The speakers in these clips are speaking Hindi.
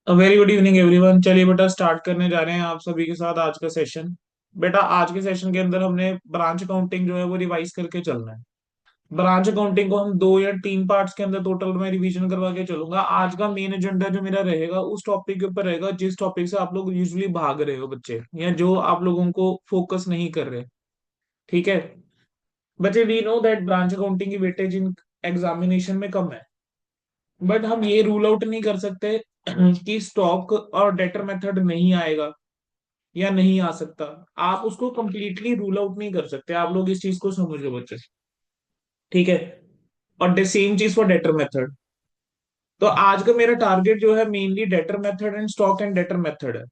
Very good evening everyone. चलिए बेटा स्टार्ट करने जा रहे हैं आप सभी के साथ आज का सेशन। बेटा आज के सेशन के अंदर हमने ब्रांच अकाउंटिंग जो है वो रिवाइज करके चलना है। ब्रांच अकाउंटिंग को हम 2 या 3 पार्ट्स के अंदर टोटल में रिवीजन करवा के चलूंगा। आज का मेन एजेंडा जो मेरा रहेगा उस टॉपिक के ऊपर रहेगा जिस टॉपिक से आप लोग यूजुअली भाग रहे हो बच्चे, या जो आप लोगों को फोकस नहीं कर रहे। ठीक है बच्चे, we know that branch accounting की वेटेज इन एग्जामिनेशन में कम है, बट हम ये रूल आउट नहीं कर सकते कि स्टॉक और डेटर मेथड नहीं आएगा या नहीं आ सकता। आप उसको कंप्लीटली रूल आउट नहीं कर सकते। आप लोग इस चीज को समझो बच्चे। ठीक है, और सेम चीज फॉर डेटर मेथड। तो आज का मेरा टारगेट जो है mainly debtor method and stock and debtor method है।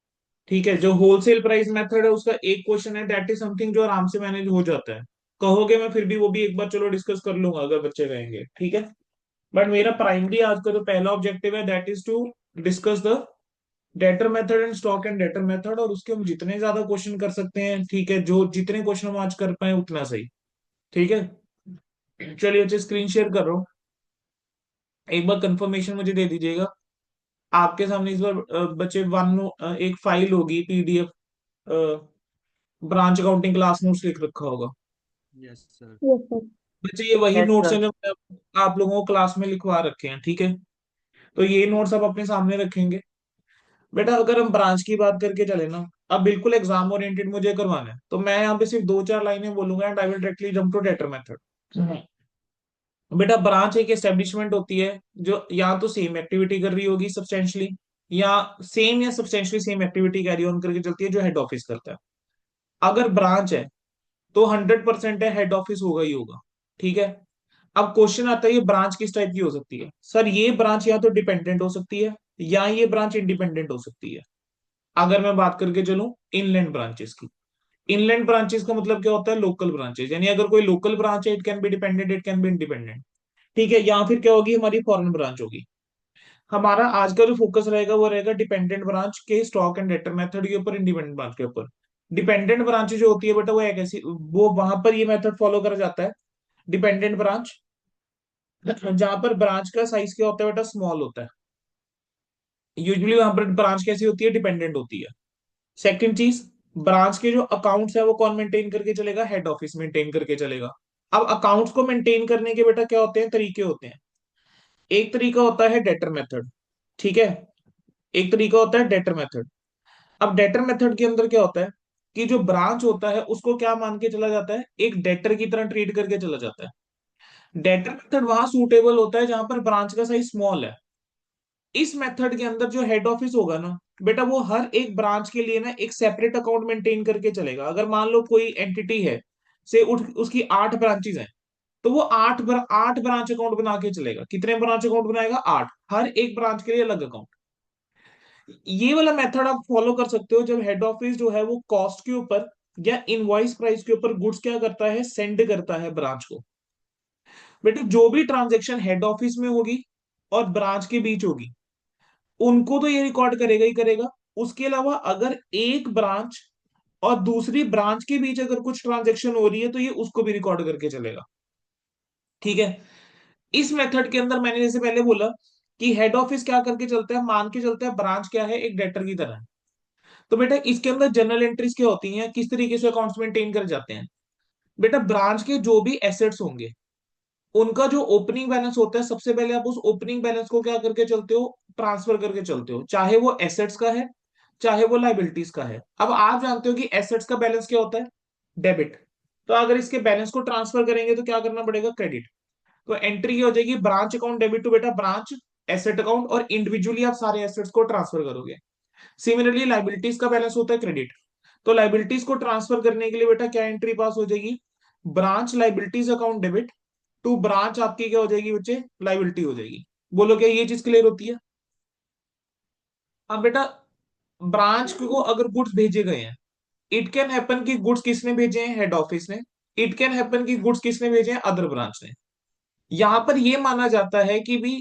ठीक है, जो होलसेल प्राइस मेथड है उसका एक क्वेश्चन है, दैट इज समथिंग जो आराम से मैनेज हो जाता है। कहोगे मैं फिर भी वो भी एक बार चलो डिस्कस कर लूंगा अगर बच्चे रहेंगे। ठीक है, बट मेरा प्राइमरी आज का जो पहला ऑब्जेक्टिव है that is to discuss the debtor method and stock and debtor method, और उसके हम जितने ज्यादा क्वेश्चन कर सकते हैं, ठीक है, जो जितने क्वेश्चन हम आज कर पाए उतना सही। ठीक है, चलिए अच्छे स्क्रीन शेयर कर रहा हूँ। एक बार कंफर्मेशन मुझे दे दीजिएगा। आपके सामने इस बार बच्चे एक फाइल होगी PDF, branch accounting class notes लिख रखा होगा। Yes sir. Yes sir. बच्चे ये वही यस नोट्स सर। हैं जो मैंने आप लोगों को क्लास में लिखवा रखे हैं। ठीक है, तो ये नोट्स आप अपने सामने रखेंगे। बेटा अगर हम ब्रांच की बात करके चले ना, अब बिल्कुल एग्जाम ओरिएंटेड मुझे करवाना है, तो मैं यहाँ पे सिर्फ 2 4 लाइनें बोलूंगा and I will directly jump to debtor method. बेटा ब्रांच एक एस्टेब्लिशमेंट होती है जो या तो सेम एक्टिविटी कर रही होगी सब्सटेंशियली, या सेम या substantially same activity carry on करके चलती है जो हेड ऑफिस करता है। अगर ब्रांच है तो 100% है हेड ऑफिस होगा ही होगा। ठीक है, अब क्वेश्चन आता है ये ब्रांच किस टाइप की हो सकती है। सर ये ब्रांच या तो डिपेंडेंट हो सकती है या ये ब्रांच इंडिपेंडेंट हो सकती है। अगर मैं बात करके चलूं इनलैंड ब्रांचेस की, इनलैंड ब्रांचेस का मतलब क्या होता है, लोकल ब्रांचेस। यानी अगर कोई लोकल ब्रांच है it can be dependent, it can be independent. ठीक है, या फिर क्या होगी, हमारी फॉरेन ब्रांच होगी। हमारा आज का जो फोकस रहेगा वो रहेगा डिपेंडेंट ब्रांच के स्टॉक एंड डेटर मेथड के ऊपर, इंडिपेंडेंट ब्रांच के ऊपर। डिपेंडेंट ब्रांच जो होती है बेटा वो एक ऐसी, वो वहां पर ये मेथड फॉलो करा जाता है, डिपेंडेंट ब्रांच, जहां पर ब्रांच का साइज क्या होता है बेटा, स्मॉल होता है। यूजुअली वहां पर ब्रांच कैसी होती है, डिपेंडेंट होती है। सेकंड चीज, ब्रांच के जो अकाउंट्स है वो कौन मेंटेन करके चलेगा, हेड ऑफिस मेंटेन करके चलेगा। अब अकाउंट्स को मेंटेन करने के बेटा क्या होते हैं, तरीके होते हैं। एक तरीका होता है डेटर मेथड। ठीक है, एक तरीका होता है डेटर मेथड। अब डेटर मेथड के अंदर क्या होता है कि जो ब्रांच होता है उसको क्या मान के चला जाता है, एक डेटर की तरह ट्रीट करके चला जाता है। डेटर मेथड वहां सूटेबल होता है जहां पर ब्रांच का साइज स्मॉल है। इस मेथड के अंदर जो हेड ऑफिस होगा ना बेटा, वो हर एक ब्रांच के लिए ना एक सेपरेट अकाउंट मेंटेन करके चलेगा। अगर मान लो कोई एंटिटी है, से उसकी 8 ब्रांचेस हैं, तो वो 8 ब्रांच अकाउंट बना के चलेगा। कितने ब्रांच अकाउंट बनाएगा, 8, हर एक ब्रांच के लिए अलग अकाउंट। ये वाला मेथड आप फॉलो कर सकते हो जब हेड ऑफिस जो है वो कॉस्ट के ऊपर या इनवॉइस प्राइस के ऊपर गुड्स क्या करता है, सेंड करता है ब्रांच को। बेटा जो भी ट्रांजेक्शन हेड ऑफिस में होगी और ब्रांच के बीच होगी उनको तो ये रिकॉर्ड करेगा ही करेगा। उसके अलावा अगर एक ब्रांच और दूसरी ब्रांच के बीच अगर कुछ ट्रांजेक्शन हो रही है तो ये उसको भी रिकॉर्ड करके चलेगा। ठीक है, इस मेथड के अंदर मैंने जैसे पहले बोला कि हेड ऑफिस क्या करके चलता है, मान के चलता है ब्रांच क्या है, एक डेटर की तरह है। तो बेटा इसके अंदर जनरल एंट्रीज क्या होती हैं, किस तरीके से अकाउंट्स मेंटेन कर जाते हैं। बेटा ब्रांच के जो भी एसेट्स होंगे उनका जो ओपनिंग बैलेंस होता है, सबसे पहले आप उस ओपनिंग बैलेंस को क्या करके चलते हो, ट्रांसफर करके चलते हो, चाहे वो एसेट्स का है चाहे वो लाइबिलिटीज का है। अब आप जानते हो कि एसेट्स का बैलेंस क्या होता है, डेबिट। तो अगर इसके बैलेंस को ट्रांसफर करेंगे तो क्या करना पड़ेगा, क्रेडिट। तो एंट्री ये हो जाएगी ब्रांच अकाउंट डेबिट टू बेटा ब्रांच एसेट अकाउंट, और इंडिविजुअली आप सारे एसेट्स को ट्रांसफर करोगे। सिमिलरली लाइबिलिटीज का बैलेंस होता है क्रेडिट। तो लाइबिलिटीज को ट्रांसफर करने के लिए बेटा क्या एंट्री पास हो जाएगी, branch liabilities account debit to branch आपकी क्या हो जाएगी बच्चे, लाइबिलिटी हो जाएगी। बोलो क्या ये चीज क्लियर होती है। अब बेटा ब्रांच को अगर गुड्स भेजे गए हैं, इट कैन हैपन कि गुड्स किसने भेजे हैं, हेड ऑफिस ने। इट कैन हैपन कि गुड्स किसने भेजे हैं, अदर ब्रांच ने। यहां पर यह माना जाता है कि भी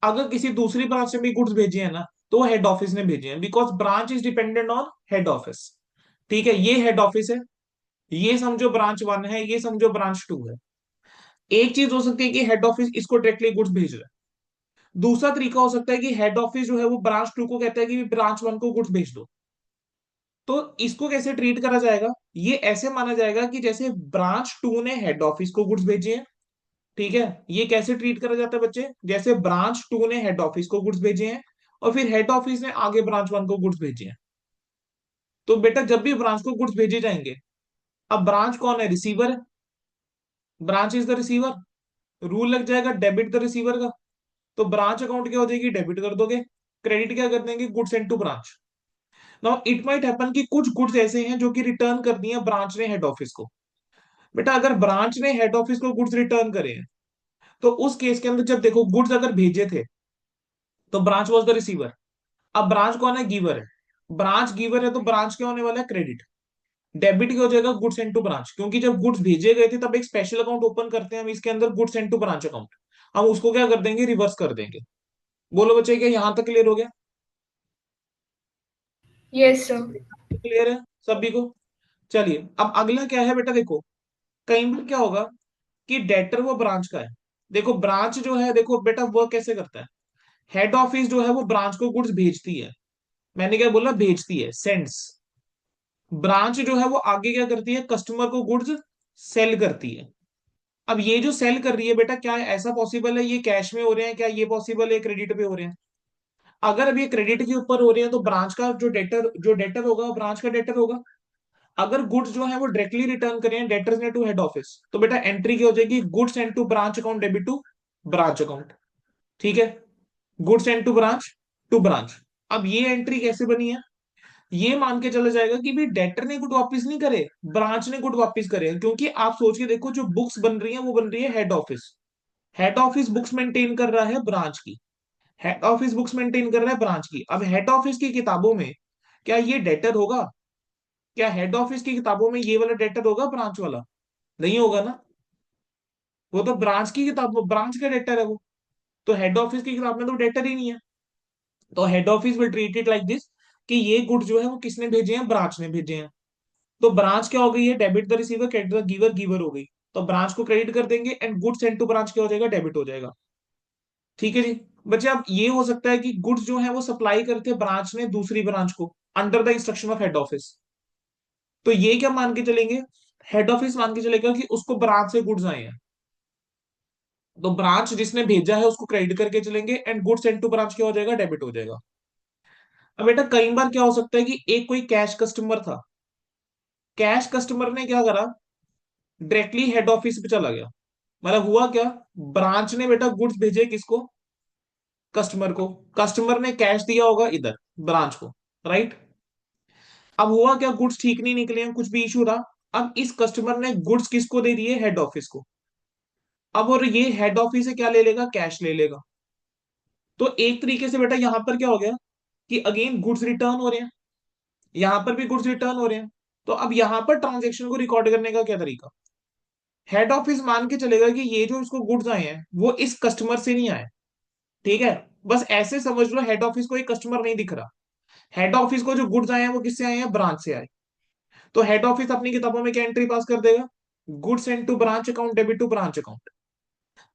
अगर किसी दूसरी ब्रांच से भी गुड्स भेजे हैं ना तो हेड ऑफिस ने भेजे हैं, because branch is dependent on head office. ठीक है, ये हेड ऑफिस है, ये समझो ब्रांच 1 है, ये समझो ब्रांच 2 है। एक चीज हो सकती है कि हेड ऑफिस इसको डायरेक्टली गुड्स भेज रहा है, दूसरा तरीका हो सकता है कि हेड ऑफिस जो है वो ब्रांच टू को कहता है कि ब्रांच वन को गुड्स भेज दो। तो इसको कैसे ट्रीट करा जाएगा, ये ऐसे माना जाएगा कि जैसे ब्रांच टू ने हेड ऑफिस को गुड्स भेजे हैं। ठीक है, ये कैसे ट्रीट करा जाता है बच्चे, जैसे ब्रांच टू ने हेड ऑफिस को गुड्स भेजे हैं और फिर हेड ऑफिस ने आगे ब्रांच वन को गुड्स भेजे हैं। तो बेटा जब भी ब्रांच को गुड्स भेजे जाएंगे, अब ब्रांच कौन है, रिसीवर है, branch is the receiver, rule लग जाएगा डेबिट द रिसीवर का। तो ब्रांच अकाउंट क्या हो जाएगी, डेबिट कर दोगे, क्रेडिट क्या कर देंगे, goods send to branch. Now it might happen कि कुछ गुड्स ऐसे हैं जो कि रिटर्न कर दिए ब्रांच ने हेड ऑफिस को। बेटा अगर ब्रांच ने हेड ऑफिस को गुड्स रिटर्न करे हैं, तो उस केस के अंदर जब देखो गुड्स अगर भेजे थे तो ब्रांच वॉज द रिसीवर। अब ब्रांच कौन है, गिवर है। ब्रांच गिवर है तो ब्रांच क्या होने वाला है, क्रेडिट। डेबिट क्या हो जाएगा, गुड्स सेंड टू ब्रांच, क्योंकि जब गुड्स भेजे गए थे तब एक स्पेशल अकाउंट ओपन करते हैं हम इसके अंदर, goods send to branch account. हम उसको क्या कर देंगे, रिवर्स कर देंगे। बोलो बच्चे क्या यहां तक क्लियर हो गया, यस सर। क्लियर है सभी को। चलिए अब अगला क्या है बेटा, देखो कई बार क्या होगा कि डेटर वो ब्रांच का है। देखो ब्रांच जो है, देखो बेटा वो कैसे करता है, हेड ऑफिस जो है वो ब्रांच को गुड्स भेजती है। मैंने क्या बोला, भेजती है, सेंड्स। ब्रांच जो है वो आगे क्या करती है, कस्टमर को गुड्स सेल करती है। अब ये जो सेल कर रही है बेटा, क्या ऐसा पॉसिबल है ये कैश में हो रहे हैं, क्या ये पॉसिबल है क्रेडिट पे हो रहे हैं। अगर अब ये क्रेडिट के ऊपर हो रहे हैं तो ब्रांच का जो डेटर होगा वो ब्रांच का डेटर होगा। अगर गुड्स जो है वो डायरेक्टली रिटर्न करें डेटर्स ने टू हेड ऑफिस, तो बेटा एंट्री क्या हो जाएगी, goods and to branch account debit to branch account. ठीक है, गुड्स एंड टू ब्रांच। अब ये एंट्री कैसे बनी है, ये मान के चला जाएगा कि भाई डेटर ने गुड वापस नहीं करे, ब्रांच ने गुड वापस करे, क्योंकि आप सोच के देखो जो बुक्स बन रही है वो बन रही है head office. Head office books maintain कर रहा है ब्रांच की, हेड ऑफिस बुक्स मेंटेन कर रहा है ब्रांच की। अब हेड ऑफिस की किताबों में क्या ये डेटर होगा, क्या हेड ऑफिस की किताबों में ये वाला डेटर होगा ब्रांच वाला, नहीं होगा ना। वो तो ब्रांच की किताब, ब्रांच का डेटर है वो, तो हेड ऑफिस की किताब में तो डेटर ही नहीं है। तो head office will treat it like this कि ये गुड्स जो है वो किसने भेजे हैं, ब्रांच ने भेजे हैं। तो ब्रांच क्या हो गई है, debit the receiver, credit the giver, giver हो गई। तो ब्रांच को क्रेडिट कर देंगे and goods send to branch क्या हो जाएगा, डेबिट हो जाएगा। ठीक है जी। बच्चे अब ये हो सकता है कि गुड्स जो है वो सप्लाई करते ब्रांच ने दूसरी ब्रांच को under the instruction of head office. तो ये क्या मान के चलेंगे, हेड ऑफिस मान के चलेगा कि उसको ब्रांच से गुड्स आए हैं, तो ब्रांच जिसने भेजा है उसको क्रेडिट करके चलेंगे and goods send to branch क्या हो जाएगा, डेबिट हो जाएगा। अब बेटा कई बार क्या हो सकता है कि एक कोई कैश कस्टमर था, कैश कस्टमर ने क्या करा, डायरेक्टली हेड ऑफिस पे चला गया। मतलब हुआ क्या, ब्रांच ने बेटा गुड्स भेजे किसको, कस्टमर को। कस्टमर ने कैश दिया होगा इधर ब्रांच को, राइट। अब हुआ क्या, गुड्स ठीक नहीं निकले हैं, कुछ भी इशू रहा। अब इस कस्टमर ने गुड्स किसको दे दिए, हेड ऑफिस को। अब और ये हेड ऑफिस से क्या ले लेगा, कैश ले लेगा। तो एक तरीके से बेटा यहां पर क्या हो गया कि अगेन गुड्स रिटर्न हो रहे हैं, यहां पर भी गुड्स रिटर्न हो रहे हैं। तो अब यहां पर ट्रांजेक्शन को रिकॉर्ड करने का क्या तरीका, हेड ऑफिस मान के चलेगा कि ये जो इसको गुड्स आए हैं वो इस कस्टमर से नहीं आए। ठीक है, बस ऐसे समझ लो हेड ऑफिस को एक कस्टमर नहीं दिख रहा, हेड ऑफिस को जो गुड्स आए हैं वो किससे आए हैं, ब्रांच से आए। तो हेड ऑफिस अपनी किताबों में क्या एंट्री पास कर देगा, goods send to branch account debit to branch account.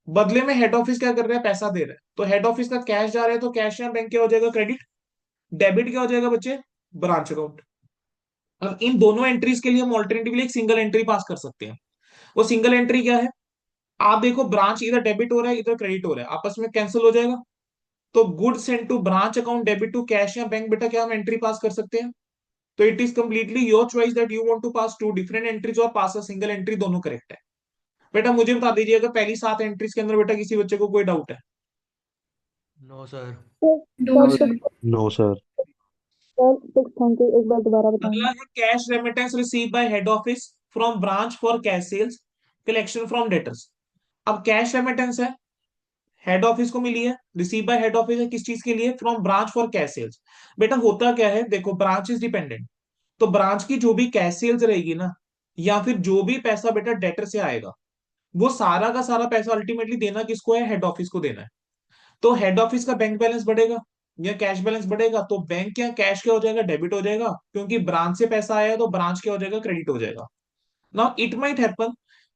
बदले में हेड ऑफिस क्या कर रहा है, पैसा दे रहा है, तो हेड ऑफिस का कैश जा रहा है तो कैश या बैंक क्या हो जाएगा, क्रेडिट। डेबिट क्या हो जाएगा बच्चे, ब्रांच अकाउंट। अब इन दोनों एंट्रीज के लिए हम ऑल्टरनेटिवली एक सिंगल एंट्री पास कर सकते हैं। वो सिंगल एंट्री क्या है, आप देखो ब्रांच इधर डेबिट हो रहा है इधर क्रेडिट हो रहा है, आपस में कैंसिल हो जाएगा। तो good send to branch account debit to cash या बैंक, बेटा क्या हम एंट्री पास कर सकते हैं। तो it is completely your choice that you want to pass two different entries और पास अ सिंगल एंट्री, दोनों करेक्ट है। बेटा मुझे बता दीजिए अगर पहली 7 एंट्रीज के अंदर बेटा किसी बच्चे को कोई डाउट है। No sir. No sir sir. Six. No sir. Sir six, thank you, एक बार दोबारा अगला बताएंगे। है cash remittance receive by head office from branch for cash sales, collection from debtors. अब कैश रेमिटेंस है, हेड ऑफिस को मिली है, रिसीव बाय हेड ऑफिस है किस चीज के लिए, from branch for cash sales. बेटा होता क्या है, देखो ब्रांच इज डिपेंडेंट, तो ब्रांच की जो भी कैश सेल्स रहेगी ना, या फिर जो भी पैसा बेटा डेटर से आएगा, वो सारा का सारा पैसा अल्टीमेटली देना किसको है, हेड ऑफिस को देना है। तो हेड ऑफिस का बैंक बैलेंस बढ़ेगा या कैश बैलेंस बढ़ेगा, तो बैंक या कैश क्या हो जाएगा, डेबिट हो जाएगा, क्योंकि ब्रांच से पैसा आया है तो ब्रांच क्या हो जाएगा, क्रेडिट हो जाएगा। नाउ इट माइट हैपन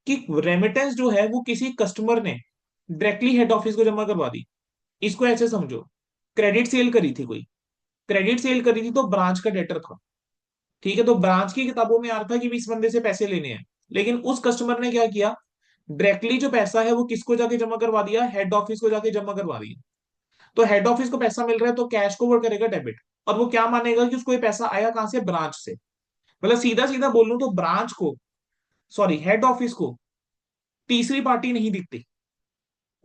कि रेमिटेंस जो है वो किसी कस्टमर ने डायरेक्टली हेड ऑफिस को जमा करवा दी, इसको ऐसे समझो, क्रेडिट सेल करी थी कोई, क्रेडिट सेल करी थी तो ब्रांच का डेटर था, ठीक है। तो ब्रांच की किताबों में आ रहा था कि भी इस बंदे से पैसे लेने हैं, लेकिन उस कस्टमर ने क्या किया, डायरेक्टली जो पैसा है वो किसको जाके जमा करवा दिया, हेड ऑफिस को जाके जमा करवा दिया। तो हेड ऑफिस को पैसा मिल रहा है तो कैश को वो करेगा डेबिट, और वो क्या मानेगा कि उसको ये पैसा आया कहां से, ब्रांच से। मतलब सीधा सीधा बोलूं तो ब्रांच को, सॉरी हेड ऑफिस को तीसरी पार्टी नहीं दिखती।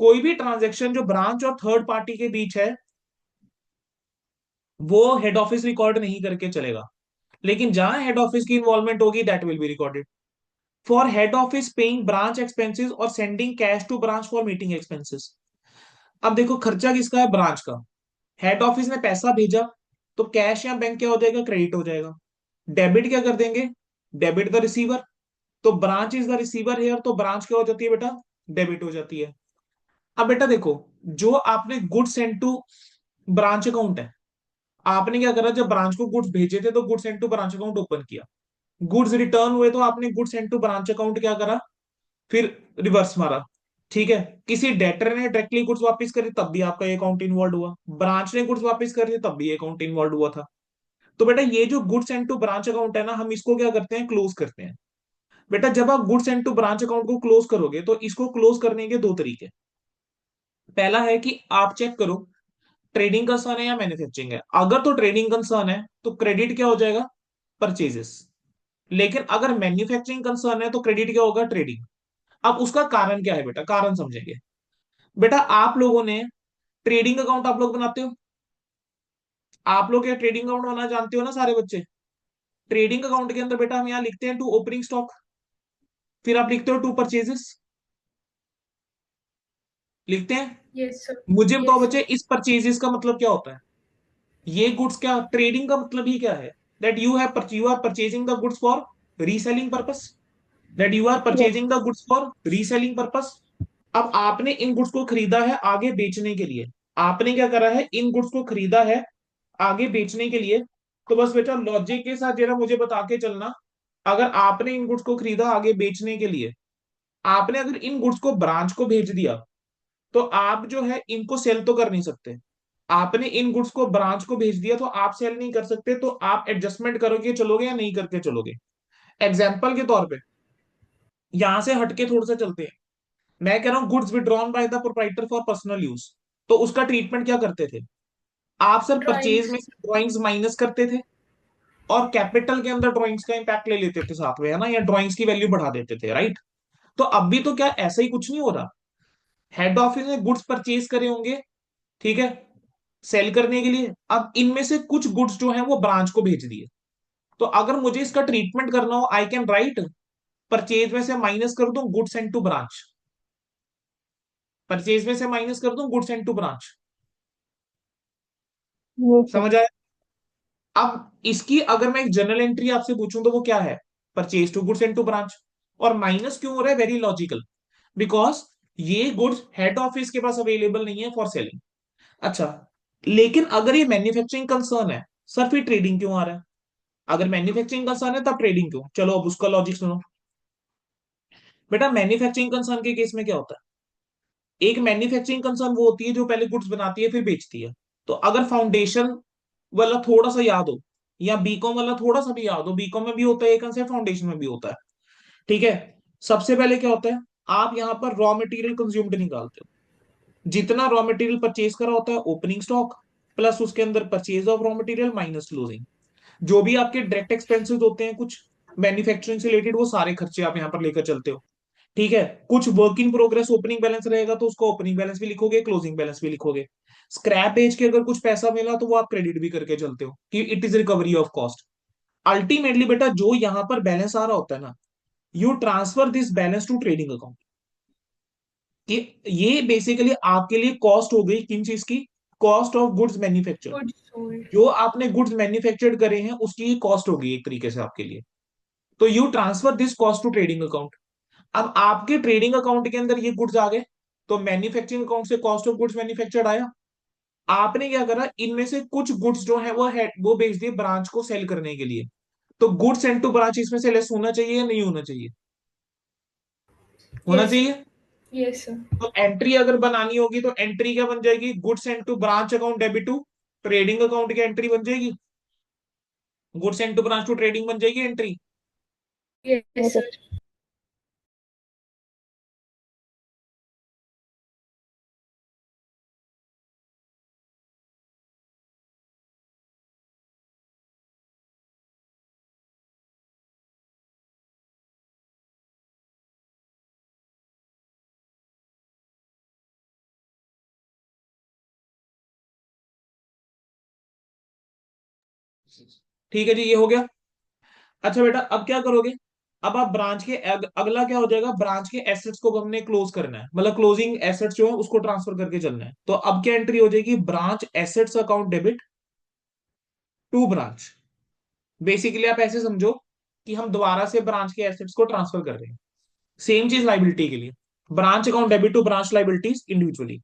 कोई भी ट्रांजेक्शन जो ब्रांच और थर्ड पार्टी के बीच है वो हेड ऑफिस रिकॉर्ड नहीं करके चलेगा, लेकिन जहां हेड ऑफिस की इन्वॉल्वमेंट होगी that will be recorded. For head office paying branch expenses और sending cash to branch for meeting expenses. अब देखो खर्चा किसका है, ब्रांच का। हेड ऑफिस ने पैसा भेजा तो कैश या बैंक क्या हो जाएगा, क्रेडिट हो जाएगा। डेबिट क्या कर देंगे, डेबिट द रिसीवर। तो branch is the receiver here, तो ब्रांच क्या हो जाती है बेटा, डेबिट हो जाती है। अब बेटा देखो, जो आपने goods send to branch account है, आपने क्या करा, जब ब्रांच को गुड्स भेजे थे तो goods send to branch account open किया, गुड्स रिटर्न हुए तो आपने goods send to branch account क्या करा, फिर रिवर्स मारा, ठीक है। किसी डेटर ने डायरेक्टली गुड्स वापस करे तब भी आपका अकाउंट इन्वॉल्व हुआ, ब्रांच ने गुड्स वापस करे तब भी अकाउंट इन्वॉल्व हुआ था। तो बेटा ये जो goods send to branch account है ना, हम इसको क्या करते हैं, क्लोज करते हैं। बेटा जब आप goods send to branch account को क्लोज करोगे तो इसको क्लोज करने के दो तरीके। पहला है कि आप चेक करो ट्रेडिंग कंसर्न है या मैन्युफैक्चरिंग है। अगर तो ट्रेडिंग कंसर्न है तो क्रेडिट क्या हो जाएगा, परचेजेस। लेकिन अगर मैन्युफैक्चरिंग कंसर्न है तो क्रेडिट क्या होगा, ट्रेडिंग। अब उसका कारण क्या है बेटा, कारण समझेंगे। बेटा आप लोगों ने ट्रेडिंग अकाउंट आप लोग बनाते हो, आप लोग क्या ट्रेडिंग अकाउंट बनाना जानते हो ना सारे बच्चे। ट्रेडिंग अकाउंट के अंदर बेटा हम यहाँ लिखते हैं टू ओपनिंग स्टॉक, फिर आप लिखते हो टू परचेजेस, लिखते हैं। Yes sir. मुझे बताओ यस बच्चे इस परचेजेस का मतलब क्या होता है, ये गुड्स क्या, ट्रेडिंग का मतलब ही क्या है, that you are purchasing the goods for reselling purpose, that you are yes. Purchasing the goods for reselling purpose. अब आपने इन गुड्स को खरीदा है आगे बेचने के लिए, आपने क्या करा है, इन गुड्स को खरीदा है आगे बेचने के लिए। तो बस बेटा लॉजिक के साथ जरा मुझे बता के चलना, अगर आपने इन गुड्स को खरीदा आगे बेचने के लिए, आपने अगर इन गुड्स को ब्रांच को भेज दिया, तो आप जो है इनको सेल तो कर नहीं सकते। आपने इन गुड्स को ब्रांच को भेज दिया तो आप सेल नहीं कर सकते, तो आप एडजस्टमेंट करोगे चलोगे या नहीं करके चलोगे। एग्जाम्पल के तौर पे यहां से हटके थोड़ा सा चलते हैं। मैं कह रहा हूं goods withdrawn by the proprietor for personal use, तो उसका ट्रीटमेंट क्या करते थे आप सर, परचेज ड्राइंग्स। में से ड्रॉइंग्स माइनस करते थे और कैपिटल के अंदर ड्रॉइंग्स का इंपैक्ट ले लेते थे साथ में, है ना, या ड्रॉइंग्स की वैल्यू बढ़ा देते थे, राइट। तो अब भी तो क्या ऐसा ही कुछ नहीं हो रहा, हेड ऑफिस ने गुड्स परचेज करे होंगे, ठीक है, सेल करने के लिए। अब इनमें से कुछ गुड्स जो है वो ब्रांच को भेज दिए, तो अगर मुझे इसका ट्रीटमेंट करना हो आई कैन राइट, परचेज में से माइनस कर दूं goods and to branch, purchase में से माइनस कर दूं goods and to branch. Yes sir. समझ आया। अब इसकी अगर मैं एक जनरल एंट्री आपसे पूछूं तो वो क्या है, purchase to goods and to branch. और माइनस क्यों हो रहा है, वेरी लॉजिकल, बिकॉज ये गुड्स हेड ऑफिस के पास अवेलेबल नहीं है फॉर सेलिंग। अच्छा, लेकिन अगर ये मैन्युफैक्चरिंग कंसर्न है, सर फिर ट्रेडिंग क्यों आ रहा है। अगर मैन्युफैक्चरिंग कंसर्न है तब ट्रेडिंग क्यों, चलो अब उसका लॉजिक सुनो। बेटा मैन्युफैक्चरिंग कंसर्न के केस में क्या होता है, एक मैन्युफैक्चरिंग कंसर्न वो होती है जो पहले गुड्स बनाती है फिर बेचती है। तो अगर फाउंडेशन वाला थोड़ा सा याद हो, या बीकॉम वाला थोड़ा सा भी याद हो, बीकॉम में भी होता है एक कंसेप्ट, फाउंडेशन में भी होता है, ठीक है। सबसे पहले क्या होता है, आप यहाँ पर रॉ मटेरियल कंज्यूम्ड निकालते हो, जितना रॉ मटेरियल परचेज करा होता है ओपनिंग स्टॉक, प्लस उसके अंदर purchase of raw material minus closing. जो भी आपके डायरेक्ट एक्सपेंसेस होते हैं कुछ मैन्युफैक्चरिंग से रिलेटेड, वो सारे खर्चे आप यहाँ पर लेकर चलते हो, ठीक है। कुछ work in progress opening balance रहेगा तो उसको ओपनिंग बैलेंस भी लिखोगे, क्लोजिंग बैलेंस भी लिखोगे। स्क्रैप एज के अगर कुछ पैसा मिला तो वो आप क्रेडिट भी करके चलते हो कि it is recovery of cost. Ultimately बेटा जो यहां पर बैलेंस आ रहा होता है ना, you transfer this balance to trading account, कि ये बेसिकली आपके लिए कॉस्ट हो गई किन चीज की, cost of goods manufacture. Good sold. जो आपने गुड्स मैन्युफैक्चर्ड करे हैं उसकी कॉस्ट हो गई एक तरीके से आपके लिए। तो you transfer this cost to trading account. अब आपके ट्रेडिंग अकाउंट के अंदर ये गुड्स आ गए, तो मैन्युफैक्चरिंग अकाउंट से कॉस्ट ऑफ गुड्स मैन्युफैक्चर्ड आया। आपने क्या करा, इनमें से कुछ गुड्स जो है वो बेच दिए ब्रांच को सेल करने के लिए। तो गुड्स सेंड टू ब्रांच इसमें से लेस होना चाहिए या नहीं होना चाहिए, होना यस। चाहिए। Yes, sir. तो एंट्री अगर बनानी होगी तो एंट्री क्या बन जाएगी, goods and to branch account debit to trading account की एंट्री बन जाएगी, goods and to branch to trading बन जाएगी entry. Yes, Yes, sir. sir. ठीक है जी, ये हो गया। अच्छा बेटा अब क्या करोगे, अब आप ब्रांच के अगला क्या हो जाएगा, ब्रांच के एसेट्स को हमने क्लोज करना है, मतलब क्लोजिंग एसेट्स जो है उसको ट्रांसफर करके चलना है। तो अब क्या एंट्री हो जाएगी, branch assets account debit to branch. Basically आप ऐसे समझो कि हम दोबारा से ब्रांच के एसेट्स को ट्रांसफर कर रहे हैं, सेम चीज लाइबिलिटी के लिए, branch account debit to branch liabilities individually.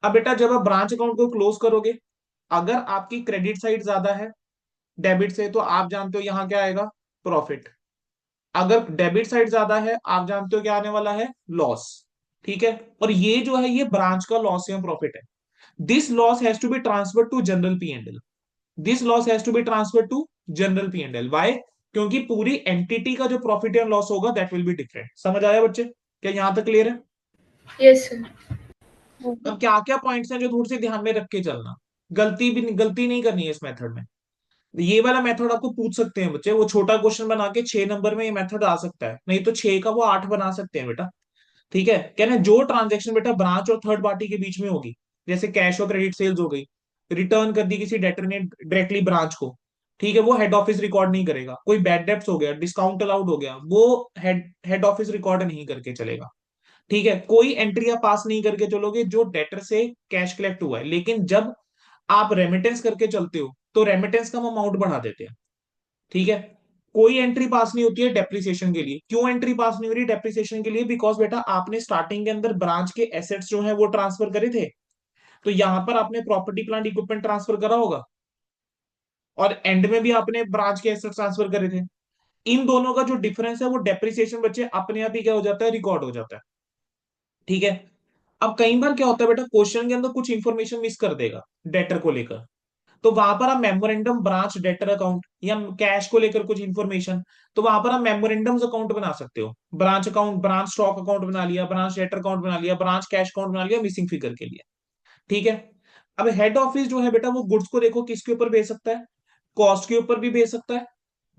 अब बेटा जब आप ब्रांच अकाउंट को क्लोज करोगे, अगर आपकी क्रेडिट साइड ज्यादा है डेबिट से, तो आप जानते हो यहां क्या आएगा, प्रॉफिट। अगर डेबिट साइड ज्यादा है, आप जानते हो क्या आने वाला है, लॉस। ठीक है, और ये जो है ये ब्रांच का लॉस या प्रॉफिट है। This loss has to be transfer to general P and L, this loss has to be transfer to general P and L. Why, क्योंकि पूरी एंटिटी का जो प्रॉफिट एंड लॉस होगा दैट विल बी डिफरेंट। समझ आया बच्चे, क्या यहां तक क्लियर है? Yes, sir. अब क्या क्या पॉइंट्स हैं जो थोड़े से ध्यान में रख के चलना, गलती नहीं करनी है इस मेथड में। ये वाला मेथड आपको पूछ सकते हैं बच्चे, वो छोटा क्वेश्चन बना के 6 नंबर में ये मेथड आ सकता है, नहीं तो 6 का वो 8 बना सकते हैं बेटा। ठीक है, कहना जो ट्रांजेक्शन बेटा ब्रांच और थर्ड पार्टी के बीच में होगी, जैसे कैश और क्रेडिट सेल्स हो गई, रिटर्न कर दी किसी डेटर ने डायरेक्टली ब्रांच को, ठीक है, वो हेड ऑफिस रिकॉर्ड नहीं करेगा। कोई बैड डेब्ट्स हो गया, डिस्काउंट अलाउड हो गया, वो हेड ऑफिस रिकॉर्ड नहीं करके चलेगा। ठीक है, कोई एंट्री आप पास नहीं करके चलोगे जो डेटर से कैश कलेक्ट हुआ है। लेकिन जब आप रेमिटेंस करके चलते हो तो रेमिटेंस का हम अमाउंट बढ़ा देते हैं। ठीक है, कोई एंट्री पास नहीं होती है डेप्रिसिएशन के लिए। क्यों एंट्री पास नहीं हो रही डेप्रिसिएशन के लिए, बिकॉज बेटा आपने स्टार्टिंग के अंदर ब्रांच के एसेट्स जो है वो ट्रांसफर करे थे, तो यहां पर आपने प्रॉपर्टी प्लांट इक्विपमेंट ट्रांसफर करा होगा, और एंड में भी आपने ब्रांच के एसेट्स ट्रांसफर करे थे। इन दोनों का जो डिफरेंस है वो डेप्रिसिएशन बच्चे अपने आप ही क्या हो जाता है, रिकॉर्ड हो जाता है। ठीक है, अब कई बार क्या होता है बेटा, क्वेश्चन के अंदर कुछ इंफॉर्मेशन मिस कर देगा डेटर को लेकर, तो वहां पर आप मेमोरेंडम ब्रांच डेटर अकाउंट या कैश को लेकर कुछ इंफॉर्मेशन, तो वहां पर आप मेमोरेंडम्स अकाउंट बना सकते हो। Branch account, branch stock account बना लिया, ब्रांच डेटर अकाउंट बना लिया, ब्रांच कैश अकाउंट बना लिया मिसिंग फिगर के लिए। ठीक है, अब हेड ऑफिस जो है बेटा वो गुड्स को देखो किसके ऊपर बेच सकता है, कॉस्ट के ऊपर भी बेच सकता है,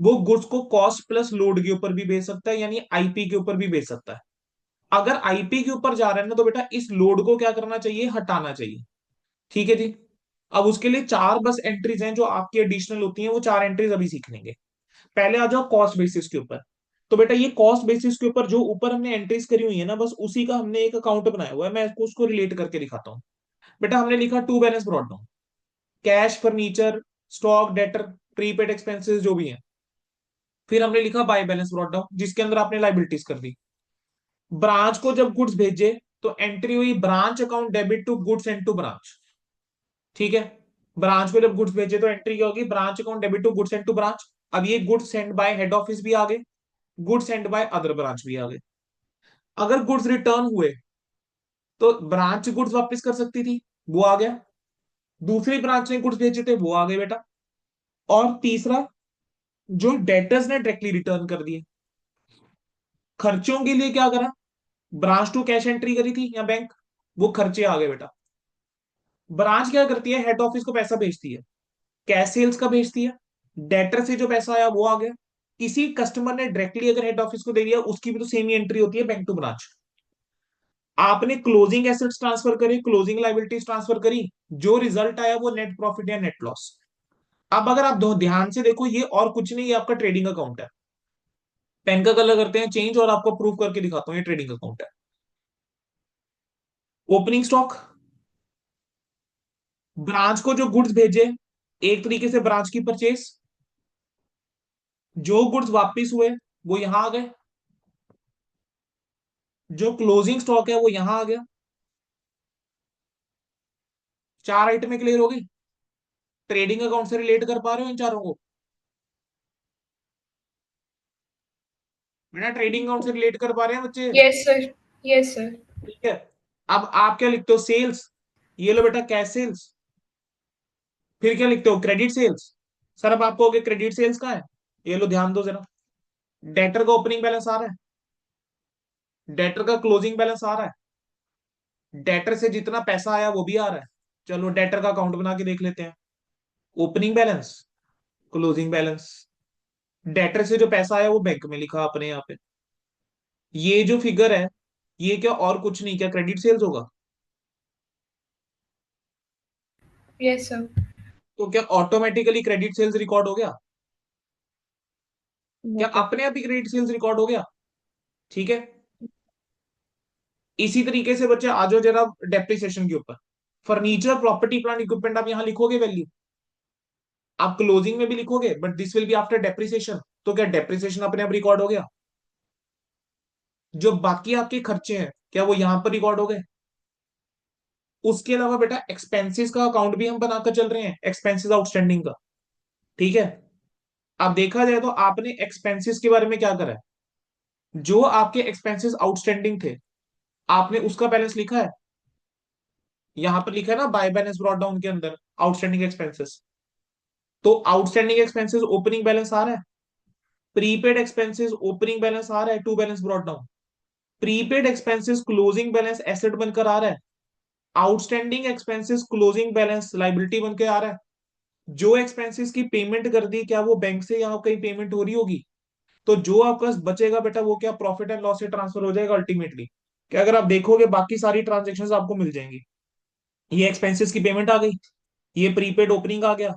वो गुड्स को कॉस्ट प्लस लोड के ऊपर भी बेच सकता है, यानी आईपी के ऊपर भी बेच सकता है। अगर आईपी के ऊपर जा रहे हैं ना, तो बेटा इस लोड को क्या करना चाहिए, हटाना चाहिए। ठीक है जी, अब उसके लिए 4 बस एंट्रीज हैं जो आपकी एडिशनल होती हैं, वो 4 एंट्रीज अभी सीख लेंगे। पहले आ जाओ कॉस्ट बेसिस के ऊपर। तो बेटा ये कॉस्ट बेसिस के ऊपर जो ऊपर हमने एंट्रीज करी हुई है ना, बस उसी का हमने एक अकाउंट बनाया हुआ है। मैं इसको उसको रिलेट करके दिखाता हूँ। बेटा हमने लिखा to balance brought down, cash, furniture, stock, debtor, prepaid expenses जो भी है। फिर हमने लिखा बाय बैलेंस ब्रॉट डाउन, जिसके अंदर आपने लाइबिलिटीज कर दी। ब्रांच को जब गुड्स भेजे तो एंट्री हुई branch account debit to goods and to branch. ठीक है, ब्रांच को जब गुड्स भेजे तो एंट्री क्या होगी, branch account debit to goods and to branch. अब ये goods sent by head office भी आ गए, goods sent by other branch भी आ गए। अगर गुड्स रिटर्न हुए तो ब्रांच गुड्स वापस कर सकती थी, वो आ गया। दूसरी ब्रांच ने गुड्स भेजे थे, वो आ गए बेटा। और तीसरा, जो डेटर्स ने डायरेक्टली रिटर्न कर दिए। खर्चों के लिए क्या करा, ब्रांच टू कैश एंट्री करी थी या बैंक, वो खर्चे आ गए बेटा। ब्रांच क्या करती है, हेड ऑफिस को पैसा भेजती है, कैश सेल्स का भेजती है, डेटर से जो पैसा आया वो आ गया। किसी कस्टमर ने डायरेक्टली अगर हेड ऑफिस को दे दिया, उसकी भी तो सेम ही एंट्री होती है, बैंक टू ब्रांच। आपने क्लोजिंग एसेट्स ट्रांसफर करे, क्लोजिंग लाइबिलिटीज ट्रांसफर करी, जो रिजल्ट आया वो नेट प्रॉफिट या नेट लॉस। अब अगर आप ध्यान से देखो, ये और कुछ नहीं, ये आपका ट्रेडिंग अकाउंट है। पेन का कलर करते हैं चेंज और आपको प्रूव करके दिखाता हूँ, ये ट्रेडिंग अकाउंट है। ओपनिंग स्टॉक, ब्रांच को जो गुड्स भेजे, एक तरीके से ब्रांच की परचेस, जो गुड्स वापिस हुए वो यहां आ गए, जो क्लोजिंग स्टॉक है वो यहां आ गया। 4 आइटमें क्लियर हो गई, ट्रेडिंग अकाउंट से रिलेट कर पा रहे हो इन चारों को? बेटा ट्रेडिंग अकाउंट से रिलेट कर पा रहे हैं बच्चे? Yes, sir. Yes, sir. ठीक है। अब आप क्या लिखते हो, सेल्स। ये लो बेटा कैश सेल्स। फिर क्या लिखते हो, क्रेडिट सेल्स। सर अब आप कहोगे क्रेडिट सेल्स का है, ये लो ध्यान दो जरा। डेटर का ओपनिंग बैलेंस आ रहा है, डेटर का क्लोजिंग बैलेंस आ रहा है, डेटर से जितना पैसा आया वो भी आ रहा है। चलो डेटर का अकाउंट बना के देख लेते हैं। Opening balance, closing balance. Debtor से जो पैसा आया वो बैंक में लिखा अपने यहाँ पे। ये जो फिगर है, ये क्या और कुछ नहीं, क्या क्रेडिट सेल्स होगा? Yes, sir. तो क्या ऑटोमेटिकली क्रेडिट सेल्स रिकॉर्ड हो गया? क्या नोटेड। अपने आप ही क्रेडिट सेल्स रिकॉर्ड हो गया? ठीक है। इसी तरीके से बच्चे आ जाओ जरा डेप्रिसिएशन के ऊपर। फर्नीचर प्रॉपर्टी प्लांट इक्विपमेंट आप यहां लिखोगे वैल्यू, आप क्लोजिंग में भी लिखोगे, but this will be after depreciation. तो क्या डेप्रिसिएशन अपने आप रिकॉर्ड हो गया? जो बाकी आपके खर्चे हैं क्या वो यहां पर रिकॉर्ड हो गए? उसके अलावा बेटा एक्सपेंसेस का अकाउंट भी हम बनाकर चल रहे हैं, एक्सपेंसेस आउटस्टैंडिंग का। ठीक है। अब देखा जाए तो आपने एक्सपेंसेस के बारे में क्या करा है, जो आपके एक्सपेंसेस आउटस्टैंडिंग थे आपने उसका बैलेंस लिखा है। यहां पर लिखा है ना बाय बैलेंस ब्रॉट डाउन के अंदर, आउटस्टैंडिंग एक्सपेंसेस। तो आउटस्टैंडिंग एक्सपेंसेस ओपनिंग बैलेंस आ रहा है, प्रीपेड एक्सपेंसेस ओपनिंग बैलेंस आ रहा है, to balance brought down. Prepaid expenses closing balance asset बनकर आ रहा है, outstanding expenses closing balance liability बनकर आ रहा है। जो एक्सपेंसेस की पेमेंट कर दी क्या वो बैंक से यहाँ कहीं पेमेंट हो रही होगी? तो जो आपका बचेगा बेटा वो क्या प्रॉफिट एंड लॉस से ट्रांसफर हो जाएगा अल्टीमेटली। क्या अगर आप देखोगे बाकी सारी ट्रांजेक्शन आपको मिल जाएंगी। ये एक्सपेंसेस की पेमेंट आ गई, ये प्रीपेड ओपनिंग आ गया,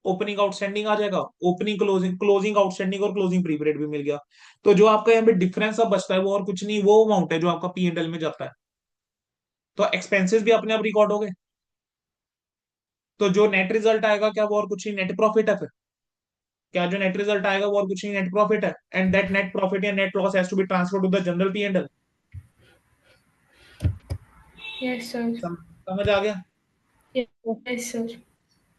ओपनिंग आउटस्टैंडिंग आ जाएगा, ओपनिंग क्लोजिंग, क्लोजिंग आउटस्टैंडिंग और क्लोजिंग प्रीपेड भी मिल गया। तो जो आपका यहाँ पे डिफरेंस अब बचता है वो और कुछ नहीं, वो अमाउंट है जो आपका पी एंड एल में जाता है। तो एक्सपेंसेस भी अपने आप रिकॉर्ड हो गए। तो जो नेट रिजल्ट आएगा क्या वो और कुछ नहीं, नेट प्रॉफिट है फिर। क्या जो नेट रिजल्ट आएगा वो और कुछ नहीं, नेट प्रॉफिट है। एंड दैट नेट प्रॉफिट या net loss has to be transfer to the general P and L. Yes, sir. समझ आ गया? Yes, sir.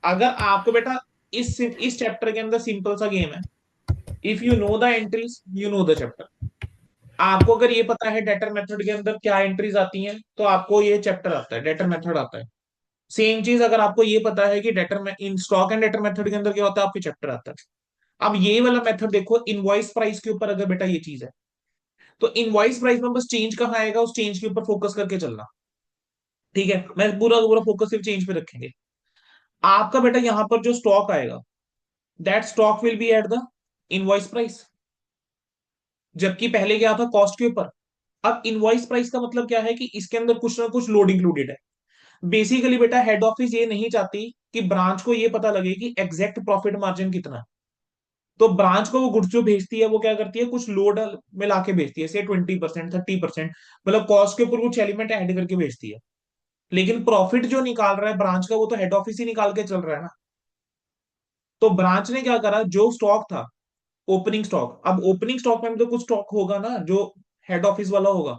अगर आपको बेटा इस चैप्टर के अंदर सिंपल सा गेम है, if you know the entries you know the chapter. आपको अगर ये पता है डेटर मेथड के अंदर क्या एंट्रीज आती हैं तो आपको ये चैप्टर आता है, डेटर मेथड आता है। सेम चीज अगर आपको ये पता है कि डेटर में in stock and debtor method के अंदर क्या होता है, आपके चैप्टर आता है। अब ये वाला मेथड देखो, इनवॉइस प्राइस के ऊपर अगर बेटा ये चीज है तो इनवॉइस प्राइस में बस चेंज कहाँ आएगा उस चेंज के ऊपर फोकस करके चलना। ठीक है, मैं पूरा पूरा फोकस सिर्फ चेंज पे रखेंगे। आपका बेटा यहाँ पर जो स्टॉक आएगा that stock will be at the invoice price, जबकि पहले क्या था कॉस्ट के ऊपर। अब इनवॉइस प्राइस का मतलब क्या है कि इसके अंदर कुछ ना कुछ लोड इंक्लूडेड है। बेसिकली बेटा हेड ऑफिस ये नहीं चाहती कि ब्रांच को ये पता लगे कि एग्जैक्ट प्रॉफिट मार्जिन कितना है। तो ब्रांच को वो गुड्स जो भेजती है वो क्या करती है, कुछ लोड में लाके भेजती है, से 20% 30%, मतलब कॉस्ट के ऊपर कुछ एलिमेंट ऐड करके भेजती है। लेकिन प्रॉफिट जो निकाल रहा है ब्रांच का वो तो हेड ऑफिस ही निकाल के चल रहा है ना। तो ब्रांच ने क्या करा, जो स्टॉक था ओपनिंग स्टॉक, अब ओपनिंग स्टॉक में भी तो कुछ स्टॉक होगा ना जो हेड ऑफिस वाला होगा।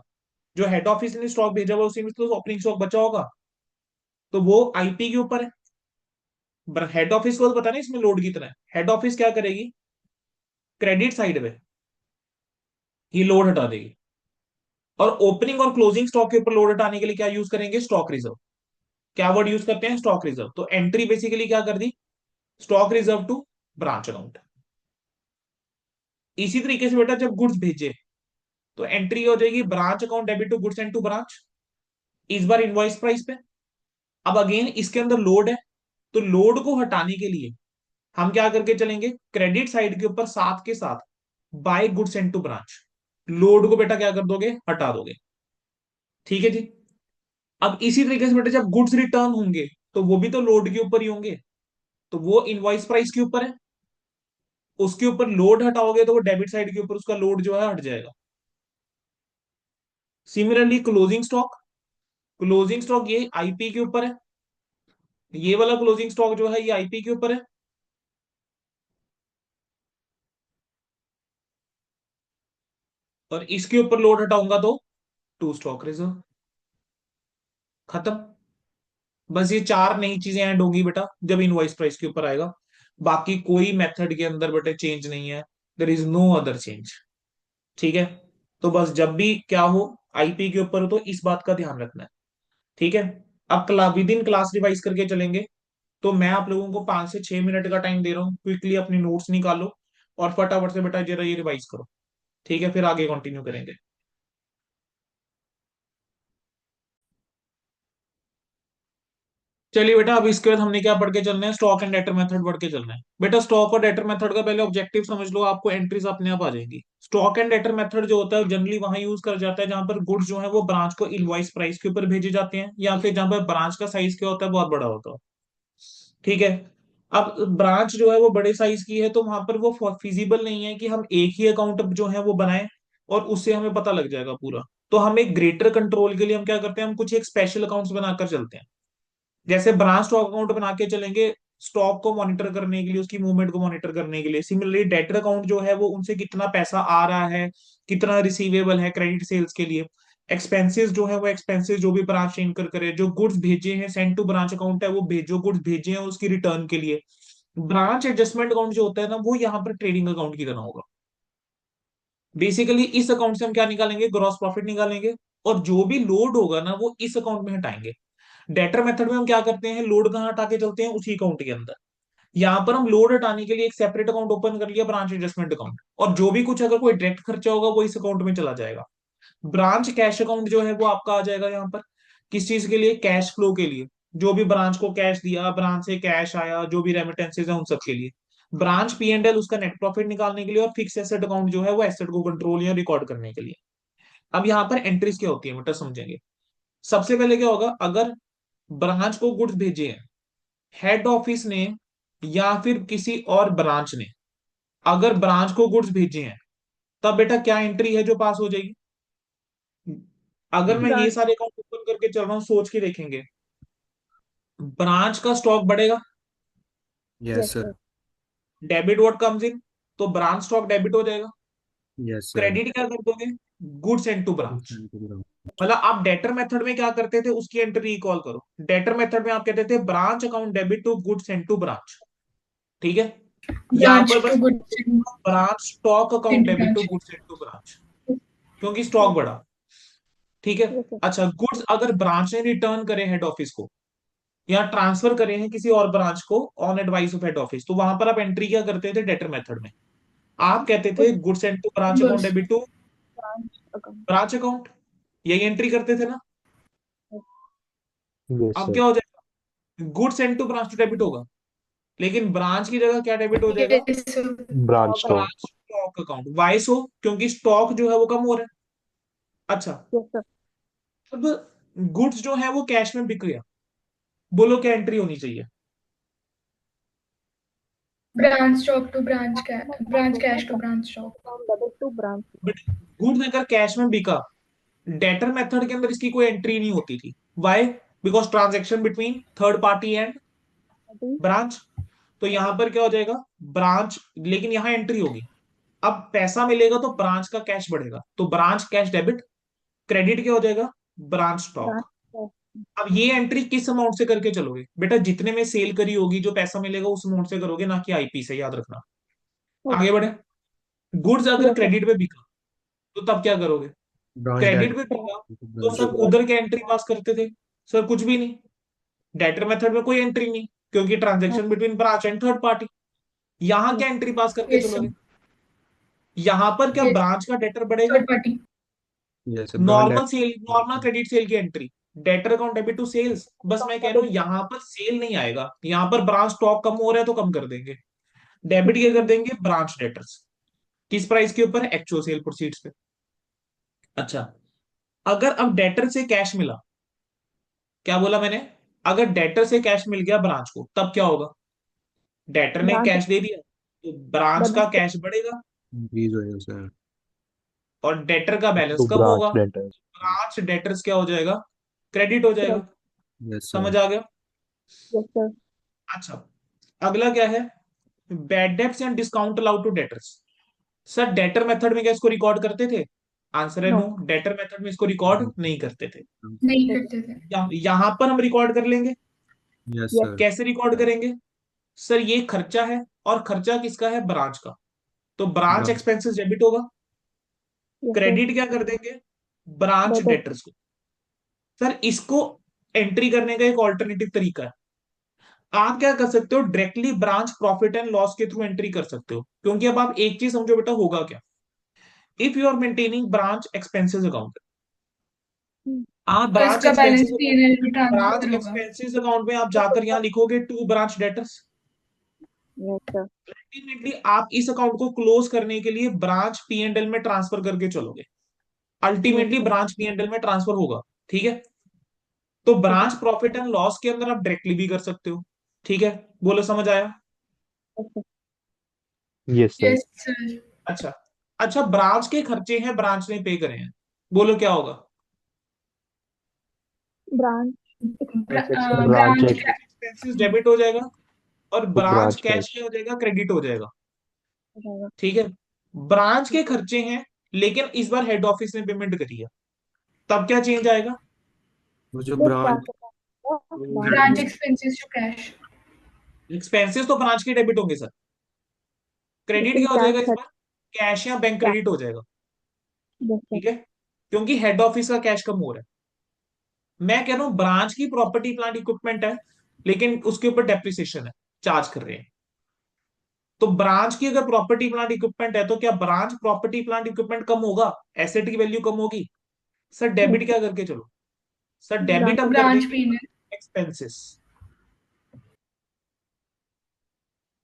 जो हेड ऑफिस ने स्टॉक भेजा हुआ उसी में तो ओपनिंग स्टॉक बचा होगा। तो वो आईपी के ऊपर है। हेड ऑफिस को तो पता नहीं इसमें लोड कितना है, हेड ऑफिस क्या करेगी, क्रेडिट साइड में ये लोड हटा देगी। और ओपनिंग और क्लोजिंग स्टॉक के ऊपर लोड हटाने के लिए क्या यूज करेंगे, स्टॉक रिजर्व। क्या वर्ड यूज करते हैं, स्टॉक रिजर्व। तो एंट्री बेसिकली क्या कर दी, stock reserve to branch account. इसी तरीके से बेटा जब गुड्स भेजे तो एंट्री हो जाएगी branch account debit to goods and to branch, इस बार इनवॉइस प्राइस पे। अब अगेन इसके अंदर लोड है, तो लोड को हटाने के लिए हम क्या करके चलेंगे, क्रेडिट साइड के ऊपर साथ के साथ by goods and to branch, load को बेटा क्या कर दोगे, हटा दोगे। ठीक है जी। अब इसी तरीके से बेटा जब गुड्स रिटर्न होंगे तो वो भी तो लोड के ऊपर ही होंगे, तो वो इनवॉइस प्राइस के ऊपर है, उसके ऊपर लोड हटाओगे तो वो डेबिट साइड के ऊपर उसका लोड जो है हट जाएगा। Similarly closing stock, closing stock ये आईपी के ऊपर है, ये वाला क्लोजिंग स्टॉक जो है ये आईपी के ऊपर है। और इसके ऊपर लोड हटाऊंगा तो टू स्टॉक रिजर्व, खत्म। बस ये चार नई चीजें ऐड होगी बेटा जब इनवॉइस प्राइस के ऊपर आएगा। बाकी कोई मेथड के अंदर बेटा चेंज नहीं है, there is no other change. ठीक है। तो बस जब भी क्या हो आईपी के ऊपर हो, तो इस बात का ध्यान रखना है। ठीक है। अब विद इन क्लास रिवाइज करके चलेंगे। तो मैं आप लोगों को 5 से 6 मिनट का टाइम दे रहा हूँ, क्विकली अपनी नोट्स निकालो और फटाफट से बेटा जरा ये रिवाइज करो। ठीक है, फिर आगे कंटिन्यू करेंगे। चलिए बेटा, अब इसके बाद हमने क्या पढ़ के चलना है, स्टॉक एंड डेटर मेथड पढ़ के चलना है। बेटा स्टॉक और डेटर मेथड का पहले ऑब्जेक्टिव समझ लो, आपको एंट्रीज अपने आप आ जाएंगी। स्टॉक एंड डेटर मेथड जो होता है जनरली वहां यूज कर जाता है जहां पर गुड्स जो है वो ब्रांच को इनवॉइस प्राइस के ऊपर भेजे जाते हैं, या फिर जहां पर ब्रांच का साइज क्या होता है, बहुत बड़ा होता है। ठीक है। अब ब्रांच जो है वो बड़े साइज की है, तो वहां पर वो फिजिबल नहीं है कि हम एक ही अकाउंट जो है वो बनाएं और उससे हमें पता लग जाएगा पूरा। तो हम एक ग्रेटर कंट्रोल के लिए हम क्या करते हैं, हम कुछ एक स्पेशल अकाउंट्स बनाकर चलते हैं। जैसे ब्रांच स्टॉक अकाउंट बना के चलेंगे स्टॉक को मॉनिटर करने के लिए, उसकी मूवमेंट को मॉनिटर करने के लिए। सिमिलरली डेटर अकाउंट जो है वो उनसे कितना पैसा आ रहा है, कितना रिसीवेबल है क्रेडिट सेल्स के लिए। एक्सपेंसेस जो है वो एक्सपेंसेस जो भी ब्रांच इनकर करे, जो गुड्स भेजे हैं सेंड टू ब्रांच अकाउंट है वो जो गुड्स भेजे हैं उसकी रिटर्न के लिए। ब्रांच एडजस्टमेंट अकाउंट जो होता है ना, वो यहाँ पर ट्रेडिंग अकाउंट की तरह होगा। बेसिकली इस अकाउंट से हम क्या निकालेंगे, ग्रॉस प्रॉफिट निकालेंगे, और जो भी लोड होगा ना वो इस अकाउंट में हटाएंगे। डेटर मेथड में हम क्या करते हैं, लोड कहाँ हटा के चलते हैं, उसी अकाउंट के अंदर। यहाँ पर हम लोड हटाने के लिए एक सेपरेट अकाउंट ओपन कर लिया, ब्रांच एडजस्टमेंट अकाउंट, और जो भी कुछ अगर कोई डायरेक्ट खर्चा होगा वो इस अकाउंट में चला जाएगा। ब्रांच कैश अकाउंट जो है वो आपका आ जाएगा यहाँ पर, किस चीज के लिए, कैश फ्लो के लिए। जो भी ब्रांच को कैश दिया, ब्रांच से कैश आया, जो भी रेमिटेंसेज है उन सब के लिए। ब्रांच पी एंड एल उसका नेट प्रॉफिट निकालने के लिए, और फिक्स एसेट अकाउंट जो है वो एसेट को कंट्रोल या रिकॉर्ड करने के लिए। अब यहाँ पर एंट्रीज क्या होती है बेटा समझेंगे। सबसे पहले क्या होगा, अगर ब्रांच को गुड्स भेजे हैं हेड ऑफिस ने या फिर किसी और ब्रांच ने, अगर ब्रांच को गुड्स भेजे हैं, तब बेटा क्या एंट्री है जो पास हो जाएगी। अगर मैं ये ब्रांच। सारे अकाउंट ओपन करके चल रहा हूं, सोच के देखेंगे, ब्रांच का स्टॉक बढ़ेगा, yes yes sir. Sir. Debit what comes in, तो ब्रांच स्टॉक डेबिट हो जाएगा। Yes sir. क्रेडिट क्या कर दोगे, गुड्स एंड टू ब्रांच। मतलब आप डेटर मेथड में क्या करते थे उसकी एंट्री रिकॉल करो। डेटर मेथड में आप कहते थे branch account debit to goods and to branch. ठीक है। यहां ब्रांच पर टू बस goods branch stock account into debit to branch. Goods and to branch, क्योंकि स्टॉक बढ़ा। ठीक है। Yes sir. अच्छा, गुड्स अगर ब्रांच ने रिटर्न करे हेड ऑफिस को, या ट्रांसफर करे हैं किसी और ब्रांच को on advice of head office, तो वहां पर आप एंट्री क्या करते थे डेटर मेथड में, आप कहते थे goods and to branch account बस debit to branch account. Branch account, यही एंट्री करते थे ना। यस अब सर। क्या हो जाएगा, goods and to branch to debit होगा, लेकिन ब्रांच की जगह क्या डेबिट हो जाएगा, yes sir. Branch stock. Branch stock account. Why so, क्योंकि स्टॉक जो है वो कम हो रहा है। अच्छा, यस सर। अब गुड्स जो है वो कैश में बिक गया, बोलो क्या एंट्री होनी चाहिए। Branch stock to branch cash to branch stock. Debit to branch. But goods अगर कैश में बिका, डेटर मेथड के अंदर इसकी कोई एंट्री नहीं होती थी। Why, because transaction between third party and branch. तो यहां पर क्या हो जाएगा, ब्रांच, लेकिन यहां एंट्री होगी। अब पैसा मिलेगा तो ब्रांच का कैश बढ़ेगा, तो ब्रांच कैश डेबिट, क्रेडिट क्या हो जाएगा, ब्रांच स्टॉक। ब्रांच। अब ये एंट्री किस अमाउंट से करके चलोगे बेटा, जितने में सेल करी होगी जो पैसा मिलेगा उस अमाउंट से करोगे, ना कि आईपी से, याद रखना। आगे बढ़े। गुड्स अगर यस सर। क्रेडिट पे बिका, तो तब क्या करोगे, ब्रांच क्रेडिट डेट। पे बिका, तो ब्रांच सब उधर के एंट्री पास करते थे। सर कुछ भी नहीं, डेटर मेथड में कोई एंट्री नहीं, क्योंकि transaction between branch and third party. यहां क्या एंट्री पास करके यस चलोगे, सर। यहां पर क्या यस ब्रांच का डेटर बढ़ेगा, third party. Yes sir. Branch normal sale, normal debt. Credit sale की entry, debtor account debit to sales. बस मैं कह रहा हूं यहां पर सेल नहीं आएगा, यहां पर ब्रांच स्टॉक कम हो रहा है तो कम कर देंगे, डेबिट क्या कर देंगे, ब्रांच डेटर्स। किस प्राइस के ऊपर, एक्चुअल सेल प्रोसीड्स पे। अच्छा, अगर अब डेटर से कैश मिला, क्या बोला मैंने, अगर डेटर से कैश मिल गया ब्रांच को, तब क्या होगा, डेटर ने ब्रांच कैश दे दिया तो ब्रांच का डेबिट कैश बढ़ेगा, इंक्रीज होएगा सर। और डेटर का बैलेंस तो कम होगा, ब्रांच डेटर्स। ब्रांच डेटर्स क्या हो जाएगा, क्रेडिट हो जाएगा। क्रेडिट। Yes sir. समझ आ गया। Yes sir. अच्छा, अगला क्या है, bad debts and discount allowed to debtors. Sir debtor method में क्या इसको रिकॉर्ड करते थे, आंसर है नो। नो, डेटर मेथड में इसको रिकॉर्ड नहीं करते थे। नहीं यस। करते थे। यहां पर हम रिकॉर्ड कर लेंगे। Yes yes. सर। कैसे रिकॉर्ड करेंगे, सर ये खर्चा है, और खर्चा किसका है, ब्रांच का, तो ब्रांच ब्रांच। एक्सपेंसेस डेबिट होगा। Yes sir. क्रेडिट क्या कर देंगे, ब्रांच डेटर डेटर्स को। सर इसको एंट्री करने का एक ऑल्टरनेटिव तरीका है। आप क्या कर सकते हो, directly branch profit and loss के थ्रू एंट्री कर सकते हो, क्योंकि अब आप एक चीज समझो बेटा, होगा क्या। If you are maintaining branch expenses account, आप तो ब्रांच इसका बैलेंस एक्सपेंसेस अकाउंट, पीएनएल में ब्रांच ट्रांसफर होगा। एक्सपेंसेस अकाउंट में आप जाकर यहां लिखोगे to branch debtors. Yes sir ultimately आप इस अकाउंट को क्लोज करने के लिए ब्रांच पी एंड एल में ट्रांसफर करके चलोगे। Yes ultimately sir branch P and L में ट्रांसफर होगा। ठीक है, तो ठीक है ब्रांच प्रॉफिट एंड लॉस के अंदर आप डायरेक्टली भी कर सकते हो। ठीक है, बोलो समझ आया। Yes sir yes sir. Yes sir. अच्छा, अच्छा ब्रांच के खर्चे हैं, ब्रांच ने पे करे हैं, बोलो क्या होगा। ब्रांच ब्रांच ब्रांच एक एक्सपेंसेस डेबिट हो जाएगा और ब्रांच ब्रांच कैश कैश। क्या हो जाएगा, क्रेडिट हो जाएगा। हो जाएगा ठीक है, ब्रांच के खर्चे हैं लेकिन इस बार हेड ऑफिस ने पेमेंट करी है, तब क्या चेंज आएगा। वो जो फिर branch transfer branch branch expenses to cash. Expenses तो ब्रांच के डेबिट होंगे सर, क्रेडिट लेकिन क्या हो ब्रांच जाएगा इस खर्च बार, कैश या बैंक क्या क्रेडिट हो जाएगा। यस सर ठीक है, क्योंकि हेड ऑफिस का कैश कम हो रहा है। मैं कह रहा हूं ब्रांच की प्रॉपर्टी प्लांट इक्विपमेंट है लेकिन उसके ऊपर डेप्रिसिएशन है, चार्ज कर रहे हैं। तो ब्रांच की अगर प्रॉपर्टी प्लांट इक्विपमेंट है तो क्या ब्रांच प्रॉपर्टी प्लांट इक्विपमेंट कम होगा, एसेट की वैल्यू कम होगी। सर डेबिट क्या करके चलो, सर डेबिट ब्रांच हम कर ब्रांच देंगे पीएनएल। एक्सपेंसेस।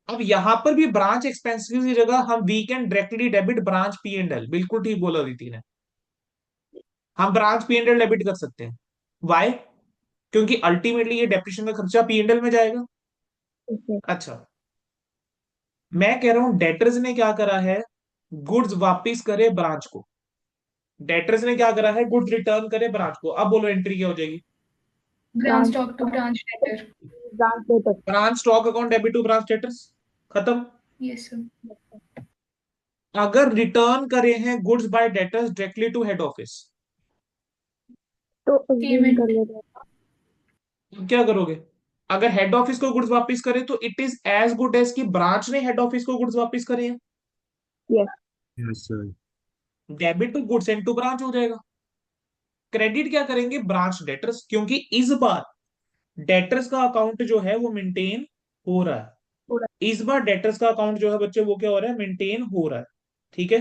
अब यहां पर भी ब्रांच एक्सपेंसेस की जगह हम we can directly debit branch P and L, बिल्कुल ठीक बोला अदिति ने। हम branch P and L debit कर सकते हैं। वाई, क्योंकि अल्टीमेटली ये डेप्रिसिएशन का खर्चा पी एंड एल में जाएगा। ओके अच्छा, मैं कह रहा हूं डेटर्स ने क्या करा है, गुड्स वापिस करे ब्रांच को। डेटर्स ने क्या करा है, गुड्स रिटर्न करे ब्रांच को। अब बोलो एंट्री क्या हो जाएगी। Branch branch stock to branch debtor. Branch debtor branch stock account debit to branch debtors, खत्म। Yes sir. अगर रिटर्न करे हैं goods by debtors directly to head office, तो अज्यूम कर पेमेंट। लेते हैं क्या करोगे। अगर हेड ऑफिस को गुड्स वापस करे तो it is as good as कि ब्रांच ने हेड ऑफिस को गुड्स वापस करे हैं। Yes yes sir debit to goods and to branch हो जाएगा। क्रेडिट क्या करेंगे, ब्रांच डेटर्स, क्योंकि इस बार डेटर्स का अकाउंट जो है वो मेंटेन हो रहा पूरा है। इस बार डेटर्स का अकाउंट जो है बच्चे वो क्या हो रहा है, मेंटेन हो रहा है। ठीक है,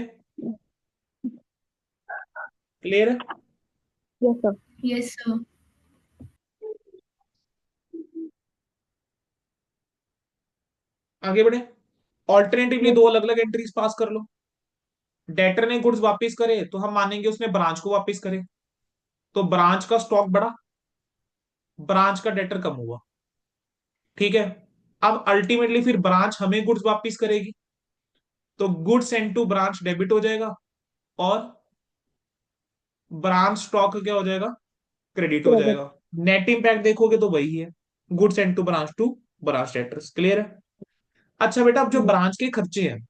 क्लियर है। Yes sir yes sir. आगे बढ़े, ऑल्टरनेटिवली यस दो अलग अलग एंट्रीज पास कर लो। डेटर ने गुड्स वापस करे तो हम मानेंगे उसने ब्रांच को वापस करे, तो ब्रांच का स्टॉक बढ़ा, ब्रांच का डेटर कम हुआ। ठीक है, अब अल्टीमेटली फिर ब्रांच हमें गुड्स वापस करेगी, तो goods send to branch debit हो जाएगा और ब्रांच स्टॉक क्या हो जाएगा, क्रेडिट हो क्रेडिट जाएगा। नेट इंपैक्ट देखोगे तो वही है, goods send to branch debtors. Clear है। अच्छा बेटा, अब जो ब्रांच के खर्चे हैं,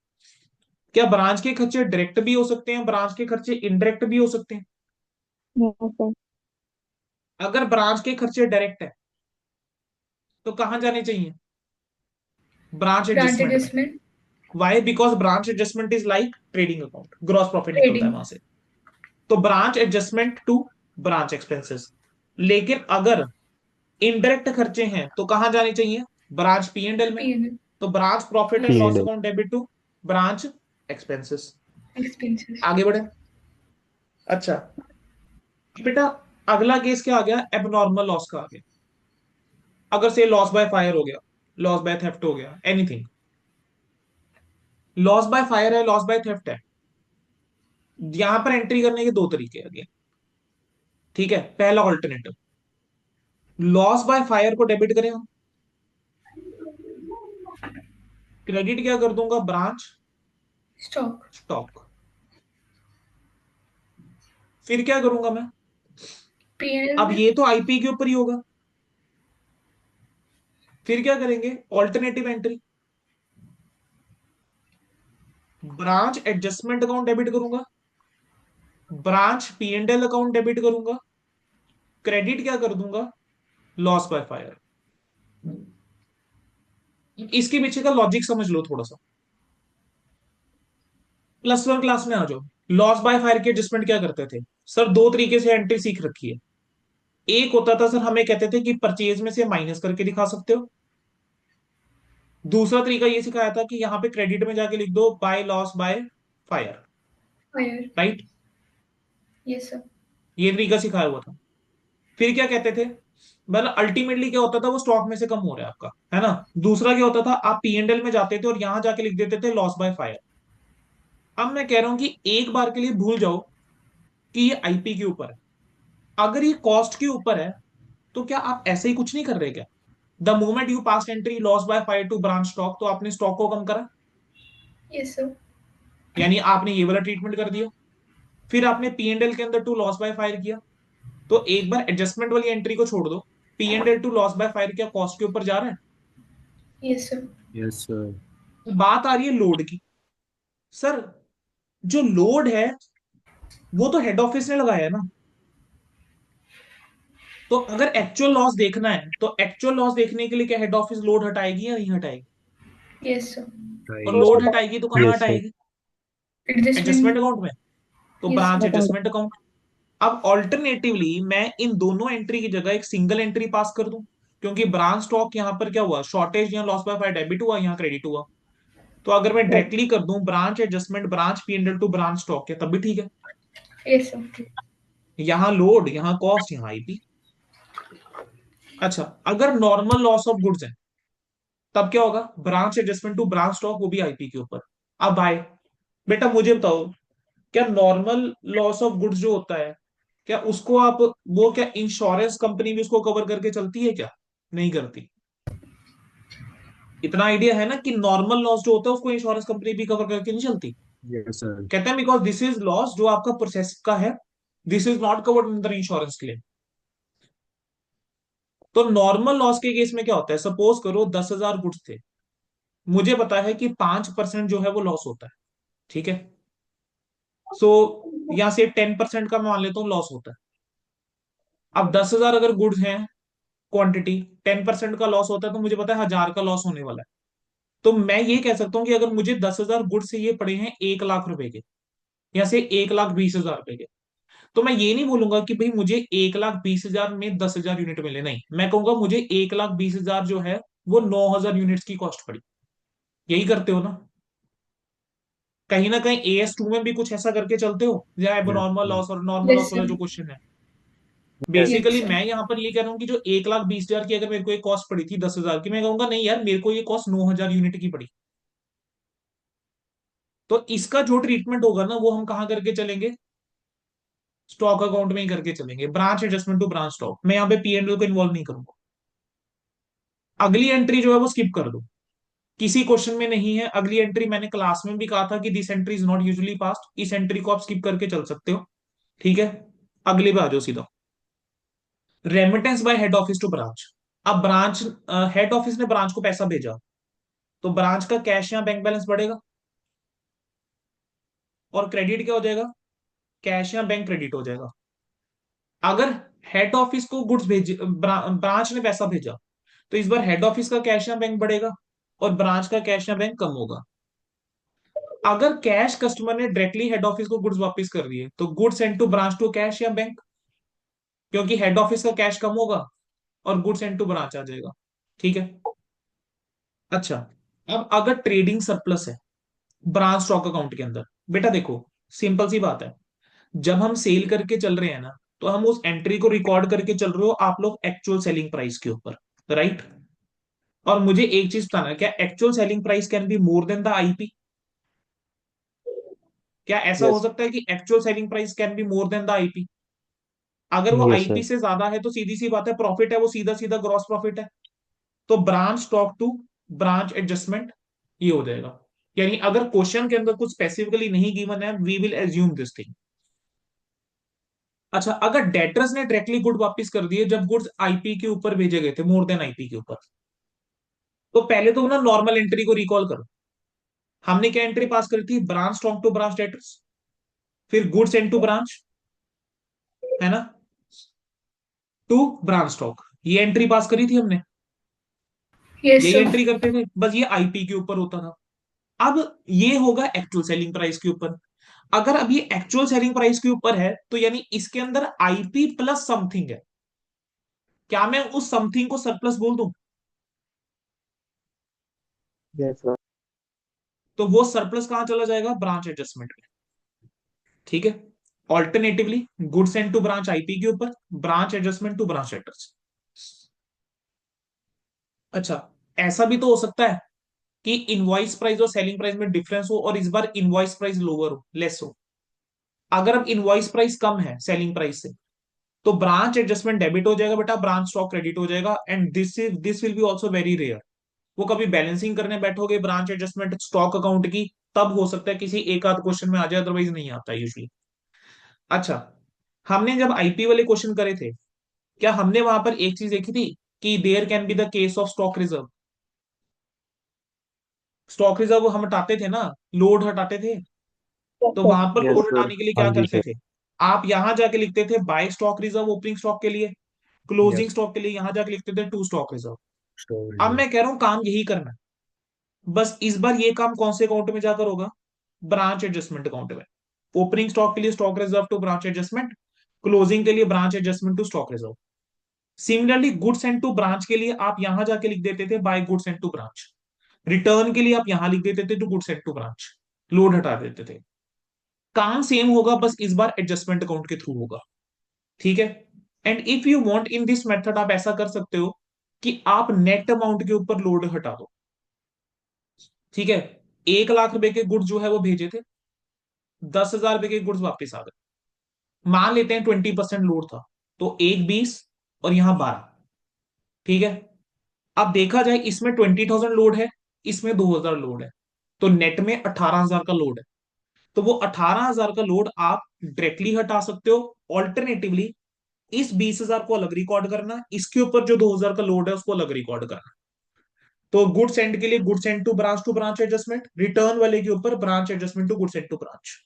क्या ब्रांच के खर्चे डायरेक्ट भी हो सकते हैं, ब्रांच के खर्चे इनडायरेक्ट भी हो सकते हैं। यस सर अगर ब्रांच के खर्चे डायरेक्ट है तो कहां जाने चाहिए, ब्रांच ब्रांच एडजस्टमेंट में। Adjustment. Why, because branch adjustment is like trading account, gross profit निकलता है ट्रेडिंग। वहां से। तो branch adjustment to branch expenses. लेकिन अगर इनडायरेक्ट खर्चे हैं तो कहां जाने चाहिए, ब्रांच पी एंड एल में। पीएनएल। तो branch profit and yes P sir. Loss and L. Account debit to branch expenses. Expenses. आगे बढ़े। अच्छा बेटा, अगला केस क्या आ गया, एबनॉर्मल लॉस का आ गया। अगर से लॉस बाय फायर हो गया, लॉस बाय थेफ्ट हो गया, एनीथिंग। लॉस बाय फायर है, लॉस बाय थेफ्ट है, यहां पर एंट्री करने के दो तरीके हैं। ठीक है, पहला ऑल्टरनेटिव, लॉस बाय फायर को डेबिट करें हम, क्रेडिट क्या कर दूंगा, ब्रांच स्टॉक। स्टॉक। फिर क्या करूंगा मैं, पीएनएल अब में। ये तो आईपी के ऊपर ही होगा। फिर क्या करेंगे, alternative entry, branch adjustment account debit करूंगा, branch P and L account debit करूंगा, क्रेडिट क्या कर दूंगा, लॉस बाय फायर। इसके पीछे का लॉजिक समझ लो थोड़ा सा, +1 क्लास में आ जाओ। लॉस बाय फायर के एडजस्टमेंट क्या करते थे, सर दो तरीके से एंट्री सीख रखी है। एक होता था सर, हमें कहते थे कि परचेज में से माइनस करके दिखा सकते हो। दूसरा तरीका ये सिखाया था कि यहाँ पे क्रेडिट में जाके लिख दो by loss by fire. Fire. Right, yes sir. ये तरीका सिखाया हुआ था। फिर क्या कहते थे, मतलब अल्टीमेटली क्या होता था, वो स्टॉक में से कम हो रहा है आपका, है ना। दूसरा क्या होता था, आप P&L में जाते थे और यहां जाके लिख देते थे लॉस बाय फायर। अब मैं कह रहा हूं कि एक बार के लिए भूल जाओ कि ये आईपी के ऊपर है। अगर ये कॉस्ट के ऊपर है तो क्या आप ऐसे ही कुछ नहीं कर रहे क्या? The moment you pass entry loss by fire to branch stock, तो आपने स्टॉक को कम करा, यस सर। यानी आपने ये वाला ट्रीटमेंट कर दिया। फिर आपने P&L के अंदर टू लॉस बाय फायर किया, तो एक बार एडजस्टमेंट वाली एंट्री को छोड़ दो, P&L to loss by fire क्या कॉस्ट के ऊपर जा रहा है? Yes sir. Yes sir. तो बात आ रही है लोड की। सर जो लोड है वो तो हेड ऑफिस ने लगाया है ना। तो अगर एक्चुअल लॉस देखना है तो एक्चुअल लॉस देखने के लिए क्या हेड ऑफिस लोड हटाएगी या नहीं हटाएगी? Yes sir. और राइट। लोड हटाएगी तो कहाँ Yes, sir. हटाएगी? Adjustment adjustment. अकाउंट में। तो यस ब्रांच सर। बताओ। Adjustment account. अब ऑल्टरनेटिवली मैं इन दोनों एंट्री की जगह एक सिंगल एंट्री पास कर दूं, क्योंकि ब्रांच स्टॉक यहाँ पर क्या हुआ, शॉर्टेज या लॉस बाय फायर डेबिट हुआ, यहाँ क्रेडिट हुआ। तो अगर मैं राइट। डायरेक्टली कर दूं branch adjustment branch P&L to branch stock, है तब भी ठीक है। Yes sir. यहाँ लोड, यहाँ कॉस्ट, यहाँ आईपी। अच्छा, अगर नॉर्मल लॉस ऑफ गुड्स है तब क्या होगा, branch adjustment to branch stock, वो भी आईपी के ऊपर। अब आए, बेटा मुझे बताओ, क्या नॉर्मल लॉस ऑफ गुड्स जो होता है, क्या उसको आप, वो क्या इंश्योरेंस कंपनी भी उसको कवर करके चलती है क्या? नहीं करती। इतना आइडिया है ना कि नॉर्मल लॉस जो होता है उसको इंश्योरेंस कंपनी भी कवर करके नहीं चलती। Yes sir. कहते हैं बिकॉज दिस इज लॉस जो आपका प्रोसेस का है, this is not covered under insurance claim. तो नॉर्मल लॉस के केस में क्या होता है, सपोज करो 10,000 गुड्स थे, मुझे पता है कि 5% जो है वो लॉस होता है, ठीक है। सो यहां से 10% का मैं मान लेता हूँ लॉस होता है। अब 10,000 अगर गुड्स हैं, क्वांटिटी, 10% का लॉस होता है, तो मुझे पता है 1,000 का लॉस होने वाला है। तो मैं ये कह सकता हूँ कि अगर मुझे 10,000 गुड्स से ये पड़े हैं 1 लाख रुपए के, या से 1,20,000 रुपए के, तो मैं ये नहीं बोलूंगा कि भाई मुझे 1,20,000 में 10,000 यूनिट मिले, नहीं, मैं कहूंगा मुझे 1,20,000 जो है वो 9,000 यूनिट्स की कॉस्ट पड़ी। यही करते हो ना? कहीं ना कहीं AS2 में भी कुछ ऐसा करके चलते हो, या यस नॉर्मल सर। लॉस और नॉर्मल यस लॉस वाला सर। जो क्वेश्चन है। Yes yes basically sir. मैं यहाँ पर ये कह रहा हूँ कि जो 1,20,000 की अगर मेरे को एक कॉस्ट पड़ी थी 10,000 की, मैं कहूंगा नहीं यार मेरे को ये कॉस्ट 9,000 यूनिट की पड़ी। तो इसका जो ट्रीटमेंट होगा ना वो हम कहाँ करके चलेंगे, स्टॉक अकाउंट में ही करके चलेंगे, branch adjustment to branch stock. मैं यहाँ पे P&L को इन्वॉल्व नहीं करूंगा। अगली एंट्री जो है वो स्किप कर दो, किसी क्वेश्चन में नहीं है। अगली एंट्री मैंने क्लास में भी कहा था कि this entry is not usually passed, इस एंट्री को आप स्किप करके चल सकते हो, ठीक है। अगले पे आ जाओ सीधा, remittance by head office to branch. अब ब्रांच, हेड ऑफिस ने ब्रांच को पैसा भेजा, तो ब्रांच का कैश या बैंक बैलेंस बढ़ेगा, और क्रेडिट क्या हो जाएगा, कैश या बैंक क्रेडिट हो जाएगा। अगर हेड ऑफिस को गुड्स भेज, ब्रांच ने पैसा भेजा, तो इस बार हेड ऑफिस का कैश या बैंक बढ़ेगा, और ब्रांच का कैश या बैंक कम होगा। अगर कैश कस्टमर ने डायरेक्टली हेड ऑफिस को गुड्स वापस कर दिए, तो goods send to branch to cash या बैंक, क्योंकि हेड ऑफिस का कैश कम होगा और गुड्स सेंड टू ब्रांच आ जाएगा, ठीक है। अच्छा, अब अगर ट्रेडिंग सरप्लस है ब्रांच स्टॉक अकाउंट के अंदर, बेटा देखो सिंपल सी बात है, जब हम सेल करके चल रहे हैं ना, तो हम उस एंट्री को रिकॉर्ड करके चल रहे हो आप लोग एक्चुअल सेलिंग प्राइस के ऊपर, राइट। और मुझे एक चीज बताना, क्या actual selling price can be more than the IP? क्या ऐसा हो Yes. सकता है कि actual selling price can be more than the IP? अगर वो Yes, आईपी sir. से ज्यादा है तो सीधी सी बात है, प्रॉफिट है वो सीधा सीधा ग्रॉस प्रॉफिट है। तो branch stock to branch adjustment ये हो जाएगा। यानी अगर क्वेश्चन के अंदर कुछ स्पेसिफिकली नहीं गिवन है, we will assume this thing. अच्छा, अगर डेटर्स ने डायरेक्टली गुड वापस कर दिए जब गुड्स आईपी के ऊपर भेजे गए थे, मोर देन आईपी के ऊपर, तो पहले तो ना नॉर्मल एंट्री को रिकॉल करो। हमने क्या एंट्री पास करी थी, branch stock to branch debtors, फिर गुड्स एंड टू ब्रांच, है ना, टू ब्रांच स्टॉक, ये एंट्री पास करी थी हमने। यस यही सर। एंट्री करते थे, बस ये आईपी के ऊपर होता था। अब ये होगा एक्चुअल सेलिंग प्राइस के ऊपर। अगर अब ये एक्चुअल सेलिंग प्राइस के ऊपर है तो यानी इसके अंदर आईपी प्लस समथिंग है, क्या मैं उस समथिंग को सरप्लस बोल दूं? Yes, sir. तो वो सरप्लस कहां चला जाएगा? ब्रांच एडजस्टमेंट में। ठीक है। Alternatively goods and to branch IP के ऊपर, branch adjustment to branch debtors. अच्छा, ऐसा भी तो हो सकता है कि इनवॉइस प्राइस और सेलिंग प्राइस में डिफरेंस हो और इस बार इनवॉइस प्राइस लोअर हो, लेस हो। अगर अब इनवॉइस प्राइस कम है सेलिंग प्राइस से, तो ब्रांच एडजस्टमेंट डेबिट हो जाएगा बेटा, ब्रांच स्टॉक क्रेडिट हो जाएगा। And this will be also very rare. वो कभी बैलेंसिंग करने बैठोगे ब्रांच एडजस्टमेंट स्टॉक अकाउंट की, तब हो सकता है किसी एक आध क्वेश्चन में आ जाए, अदरवाइज नहीं आता यूजली। अच्छा, हमने जब आईपी वाले क्वेश्चन करे थे, क्या हमने वहां पर एक चीज देखी थी कि there can be the case of stock reserve? Stock reserve हम हटाते थे ना, लोड हटाते थे। Yes, तो sir. वहां पर Yes, लोड sir. हटाने के लिए क्या हाँ जी करते सर. थे? आप यहां जाके लिखते थे by stock reserve opening stock के लिए, क्लोजिंग Yes. स्टॉक के लिए यहां जाके लिखते थे टू स्टॉक रिजर्व। Store अब reserve. मैं कह रहा हूं काम यही करना है, बस इस बार ये काम कौन से अकाउंट में जाकर होगा? ब्रांच एडजस्टमेंट अकाउंट में। ओपनिंग स्टॉक के लिए stock reserve to branch adjustment, closing के लिए branch adjustment to stock reserve. Similarly goods and to branch के लिए आप यहां जाके लिख देते थे by goods and to branch. Return के लिए आप यहां लिख देते थे to goods and to branch, load हटा देते थे। काम सेम होगा, बस इस बार एडजस्टमेंट अकाउंट के थ्रू होगा। ठीक है। And if you want in this method, आप ऐसा कर सकते हो कि आप नेट अमाउंट के ऊपर लोड हटा दो। ठीक है। 1 लाख रुपए के गुड्स जो है वो भेजे थे, 10,000 रुपए के गुड्स वापस आ गए। मान लेते हैं 20% लोड था, तो एक 20 और यहां 12। ठीक है। अब देखा जाए इसमें 20,000 लोड है, इसमें 2,000 लोड है, तो नेट में 18,000 का लोड है। तो वो 18,000 का लोड आप डायरेक्टली हटा सकते हो। ऑल्टरनेटिवली इस 20,000 को अलग रिकॉर्ड करना, इसके ऊपर जो 2,000 का लोड है उसको अलग रिकॉर्ड करना। तो गुड्स एंड के लिए goods and to branch adjustment, return वाले के ऊपर branch adjustment to goods and to branch.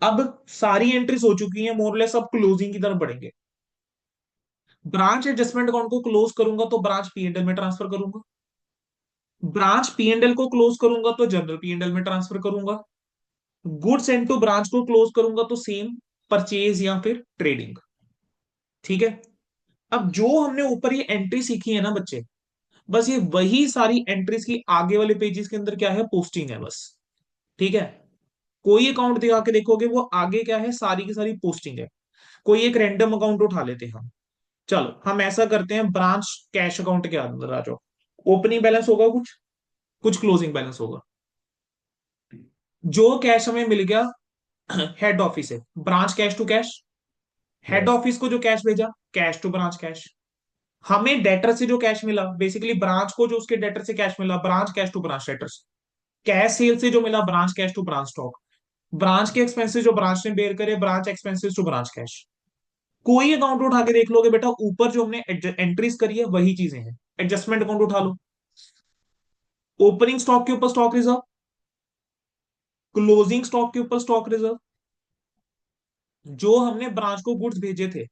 अब सारी एंट्रीज हो चुकी हैं मोरलेस, अब क्लोजिंग की तरफ बढ़ेंगे। ब्रांच एडजस्टमेंट अकाउंट को क्लोज करूंगा तो ब्रांच पीएनएल में ट्रांसफर करूंगा, ब्रांच पीएनएल को क्लोज करूंगा तो जनरल पीएनएल में ट्रांसफर करूंगा, गुड्स एंड टू ब्रांच को क्लोज करूंगा तो सेम परचेज या फिर ट्रेडिंग। ठीक है। अब जो हमने ऊपर ये एंट्री सीखी है ना बच्चे, बस ये वही सारी एंट्रीज की आगे वाले पेजेस के अंदर क्या है? पोस्टिंग है बस। ठीक है। कोई अकाउंट दिखा के देखोगे वो आगे क्या है? सारी की सारी पोस्टिंग है। कोई एक रैंडम अकाउंट उठा लेते हैं हम। चलो हम ऐसा करते हैं, ब्रांच कैश अकाउंट के अंदर आ जाओ। ओपनिंग बैलेंस होगा कुछ, कुछ क्लोजिंग बैलेंस होगा। जो कैश हमें मिल गया हेड ऑफिस से, branch cash to cash. Head Yes. Office को जो कैश भेजा, कैश टू ब्रांच कैश। हमें डेटर से जो कैश मिला, बेसिकली ब्रांच को जो उसके डेटर से कैश मिला, branch cash to branch debtors. Cash sale से जो मिला, branch cash to branch stock. Branch के एक्सपेंसेस जो ब्रांच ने बेयर करे, branch expenses to branch cash. कोई अकाउंट उठा के देख लोगे बेटा, ऊपर जो हमने एंट्रीज करी है वही चीजें हैं। एडजस्टमेंट अकाउंट उठा लो, ओपनिंग स्टॉक के ऊपर स्टॉक रिजर्व, क्लोजिंग स्टॉक के ऊपर स्टॉक रिजर्व, जो हमने ब्रांच को गुड्स भेजे थे,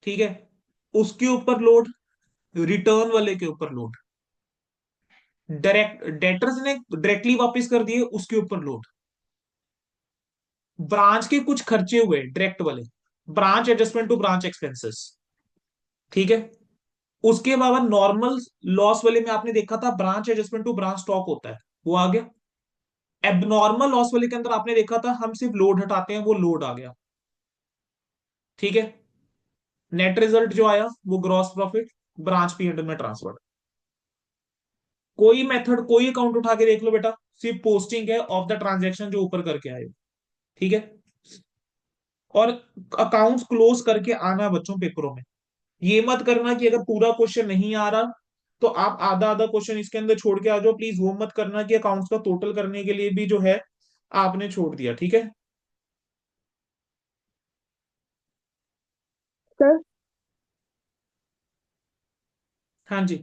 ठीक है, उसके ऊपर लोड, रिटर्न वाले के ऊपर लोड, डायरेक्ट डेटर्स ने डायरेक्टली वापस कर दिए उसके ऊपर लोड, ब्रांच के कुछ खर्चे हुए डायरेक्ट वाले, branch adjustment to branch expenses. ठीक है। उसके अलावा नॉर्मल लॉस वाले में आपने देखा था branch adjustment to branch stock होता है, वो आ गया। एबनॉर्मल लॉस वाले के अंदर आपने देखा था हम सिर्फ लोड हटाते हैं, वो लोड आ गया। ठीक है। नेट रिजल्ट जो आया वो ग्रॉस प्रॉफिट, ब्रांच पीएनएल में ट्रांसफर। कोई मेथड, कोई अकाउंट उठा के देख लो बेटा, सिर्फ पोस्टिंग है ऑफ द ट्रांजेक्शन जो ऊपर करके आए। ठीक है। और अकाउंट्स क्लोज करके आना बच्चों पेपरों में। ये मत करना कि अगर पूरा क्वेश्चन नहीं आ रहा तो आप आधा आधा क्वेश्चन इसके अंदर छोड़ के आ जाओ। प्लीज वो मत करना कि अकाउंट्स का टोटल करने के लिए भी जो है आपने छोड़ दिया। ठीक है। सर हाँ जी।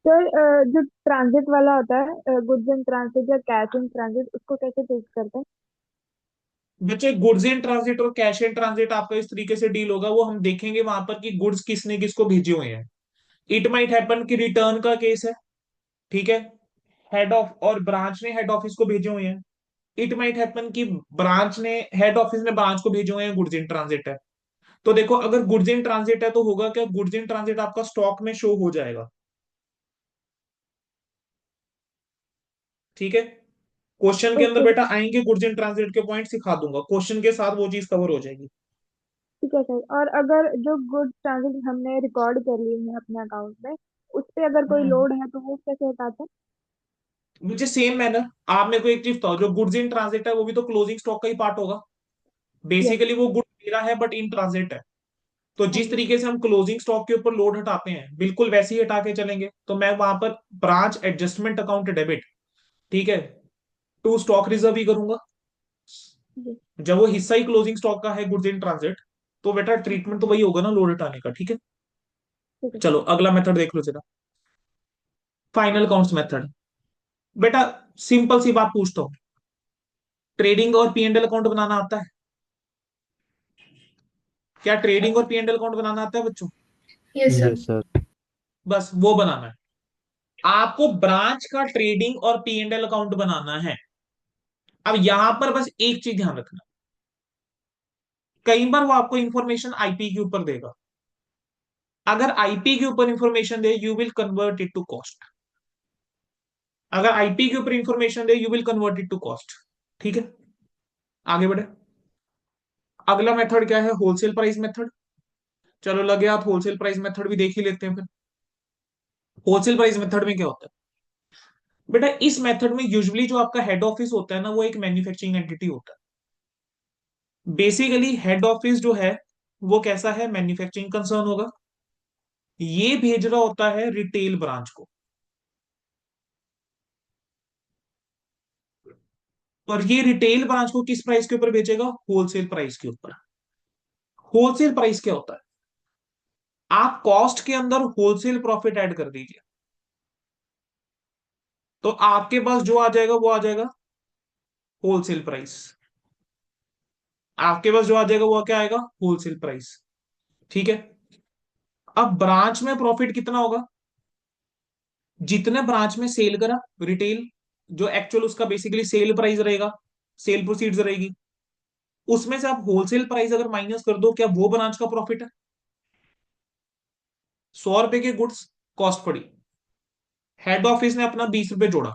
सर जो ट्रांजिट वाला होता है, गुड्स इन ट्रांजिट या कैश इन ट्रांजिट, उसको कैसे टेस्ट करते हैं? बच्चे गुड्स इन ट्रांजिट और कैश इन ट्रांजिट आपका इस तरीके से डील होगा, वो हम देखेंगे वहां पर कि गुड्स किसने किसको भेजे हुए हैं। इट माइट हैपन कि रिटर्न का केस है। ठीक है। हेड ऑफ और ब्रांच ने हेड ऑफिस को भेजे हुए हैं, इट माइट हैपन कि ब्रांच ने, हेड ऑफिस ने ब्रांच को भेजे हुए हैं गुड्स इन ट्रांजिट है। तो देखो अगर गुड्स इन ट्रांजिट है तो होगा क्या, गुड्स इन ट्रांजिट आपका स्टॉक में शो हो जाएगा। ठीक है, क्वेश्चन के अंदर ओके। बेटा आएंगे गुड्स इन ट्रांजिट के पॉइंट, सिखा दूंगा क्वेश्चन के साथ, वो चीज कवर हो जाएगी। ठीक है सर। और अगर जो गुड ट्रांजेक्शन हमने रिकॉर्ड कर लिए हैं अपने अकाउंट में, उस पे अगर कोई लोड है तो वो कैसे हटाते हैं? मुझे सेम मैनर, आप मेरे को एक चीज बताओ, जो गुड्स इन ट्रांजिट है वो भी तो क्लोजिंग स्टॉक का ही पार्ट होगा। यस। बेसिकली वो गुड मेरा है बट इन ट्रांजिट है। तो हाँ जिस जी। तरीके से हम क्लोजिंग स्टॉक के ऊपर लोड हटाते हैं बिल्कुल वैसे ही हटा के चलेंगे। तो मैं वहां पर ब्रांच एडजस्टमेंट अकाउंट डेबिट, ठीक है, टू स्टॉक रिजर्व ही करूंगा। जी। जब वो हिस्सा ही क्लोजिंग स्टॉक का है गुड्स इन ट्रांजिट, तो बेटा ट्रीटमेंट तो वही होगा ना लोड हटाने का। ठीक है, ठीक है सर। चलो अगला मेथड देख लो जरा, फाइनल काउंट्स मेथड। बेटा सिंपल सी बात पूछता हूँ, ट्रेडिंग और पीएनएल अकाउंट बनाना आता है? क्या ट्रेडिंग और पीएनएल अकाउंट बनाना आता है बच्चों? Yes sir. Yes, sir. बस वो बनाना है। आपको ब्रांच का ट्रेडिंग और पीएनएल अकाउंट बनाना है। अब यहां पर बस एक चीज ध्यान रखना, कई बार वो आपको इंफॉर्मेशन आईपी के ऊपर देगा। अगर आईपी के ऊपर इंफॉर्मेशन दे you will convert it to cost. अगर आईपी के ऊपर इंफॉर्मेशन दे you will convert it to cost. ठीक है, आगे बढ़े। अगला मेथड क्या है, होलसेल प्राइस मेथड। चलो लगे आप होलसेल प्राइस मेथड भी देख ही लेते हैं फिर। होलसेल प्राइस मेथड में क्या होता है बेटा, इस मेथड में यूजुअली जो आपका हेड ऑफिस होता है ना, वो एक मैन्युफैक्चरिंग एंटिटी होता है। बेसिकली हेड ऑफिस जो है वो कैसा है, मैन्युफैक्चरिंग कंसर्न होगा। ये भेज रहा होता है रिटेल ब्रांच को, और ये रिटेल ब्रांच को किस प्राइस के ऊपर बेचेगा, होलसेल प्राइस के ऊपर। होलसेल प्राइस क्या होता है, आप कॉस्ट के अंदर होलसेल प्रॉफिट ऐड कर दीजिए, तो आपके पास जो आ जाएगा वो आ जाएगा होलसेल प्राइस। आपके पास जो आ जाएगा वो क्या आएगा, होलसेल प्राइस। ठीक है, अब ब्रांच में प्रॉफिट कितना होगा, जितने ब्रांच में सेल करा रिटेल, जो एक्चुअल उसका बेसिकली सेल प्राइस रहेगा, सेल प्रोसीड्स रहेगी, उसमें से आप होलसेल प्राइस अगर माइनस कर दो, क्या वो ब्रांच का प्रॉफिट है? 100 रुपए के गुड्स कॉस्ट पड़ी, हेड ऑफिस ने अपना 20 रुपए जोड़ा,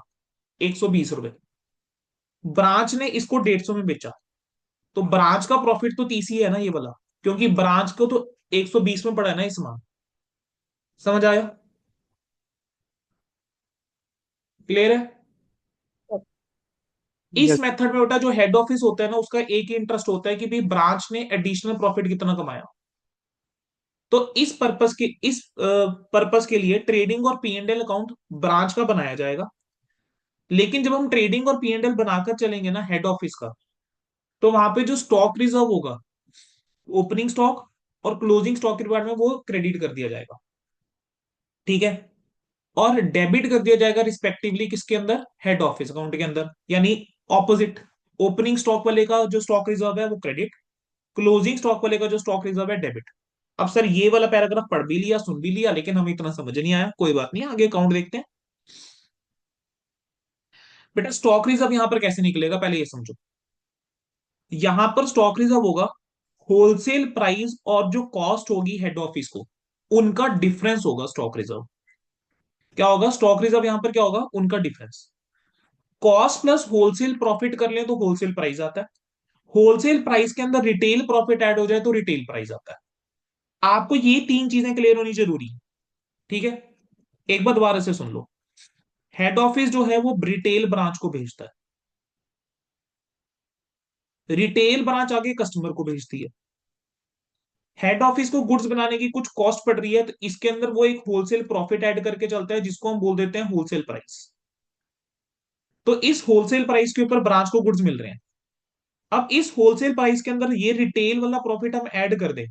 120 रुपए, ब्रांच ने इसको 150 में बेचा, तो ब्रांच का प्रॉफिट तो 30 ही है ना ये वाला, क्योंकि ब्रांच को तो 120 में पड़ा है ना इस मान। समझ आया, क्लियर है? इस Yes. मेथड में बेटा जो हेड ऑफिस होता है ना, उसका एक ही इंटरेस्ट होता है कि भाई ब्रांच ने एडिशनल प्रॉफिट कितना कमाया। तो इस पर्पस के लिए ट्रेडिंग और पीएनएल अकाउंट ब्रांच का बनाया जाएगा। लेकिन जब हम ट्रेडिंग और पीएनएल बनाकर चलेंगे ना हेड ऑफिस का, तो वहां पे जो स्टॉक रिजर्व होगा, ओपनिंग स्टॉक और क्लोजिंग स्टॉक के रिकॉर्ड में वो क्रेडिट कर दिया जाएगा। ठीक है, और डेबिट कर दिया जाएगा रिस्पेक्टिवली किसके अंदर, हेड ऑफिस अकाउंट के अंदर। यानी ऑपोजिट, ओपनिंग स्टॉक वाले का जो स्टॉक रिजर्व है वो क्रेडिट, क्लोजिंग स्टॉक वाले का जो स्टॉक रिजर्व है डेबिट। अब सर ये वाला पैराग्राफ पढ़ भी लिया सुन भी लिया, लेकिन हमें इतना समझ नहीं आया, कोई बात नहीं, आगे अकाउंट देखते हैं। बेटा स्टॉक रिजर्व यहां पर कैसे निकलेगा, पहले ये समझो। यहां पर स्टॉक रिजर्व होगा होलसेल प्राइस और जो कॉस्ट होगी हेड ऑफिस को, उनका डिफरेंस होगा स्टॉक रिजर्व। क्या होगा स्टॉक रिजर्व, यहां पर क्या होगा, उनका difference. Cost plus wholesale profit कर ले तो होलसेल प्राइस आता है, होलसेल प्राइस के अंदर रिटेल प्रॉफिट ऐड हो जाए तो रिटेल प्राइस आता है। आपको ये तीन चीजें क्लियर होनी जरूरी है। ठीक है, एक बार दोबारा से सुन लो, हेड ऑफिस जो है वो रिटेल ब्रांच को भेजता है, रिटेल ब्रांच आगे कस्टमर को भेजती है। हेड ऑफिस को गुड्स बनाने की कुछ कॉस्ट पड़ रही है, तो इसके अंदर वो एक होलसेल प्रॉफिट ऐड करके चलता है, जिसको हम बोल देते हैं होलसेल प्राइस। तो इस होलसेल प्राइस के ऊपर ब्रांच को गुड्स मिल रहे हैं। अब इस होलसेल प्राइस के अंदर ये रिटेल वाला प्रॉफिट हम ऐड कर दें,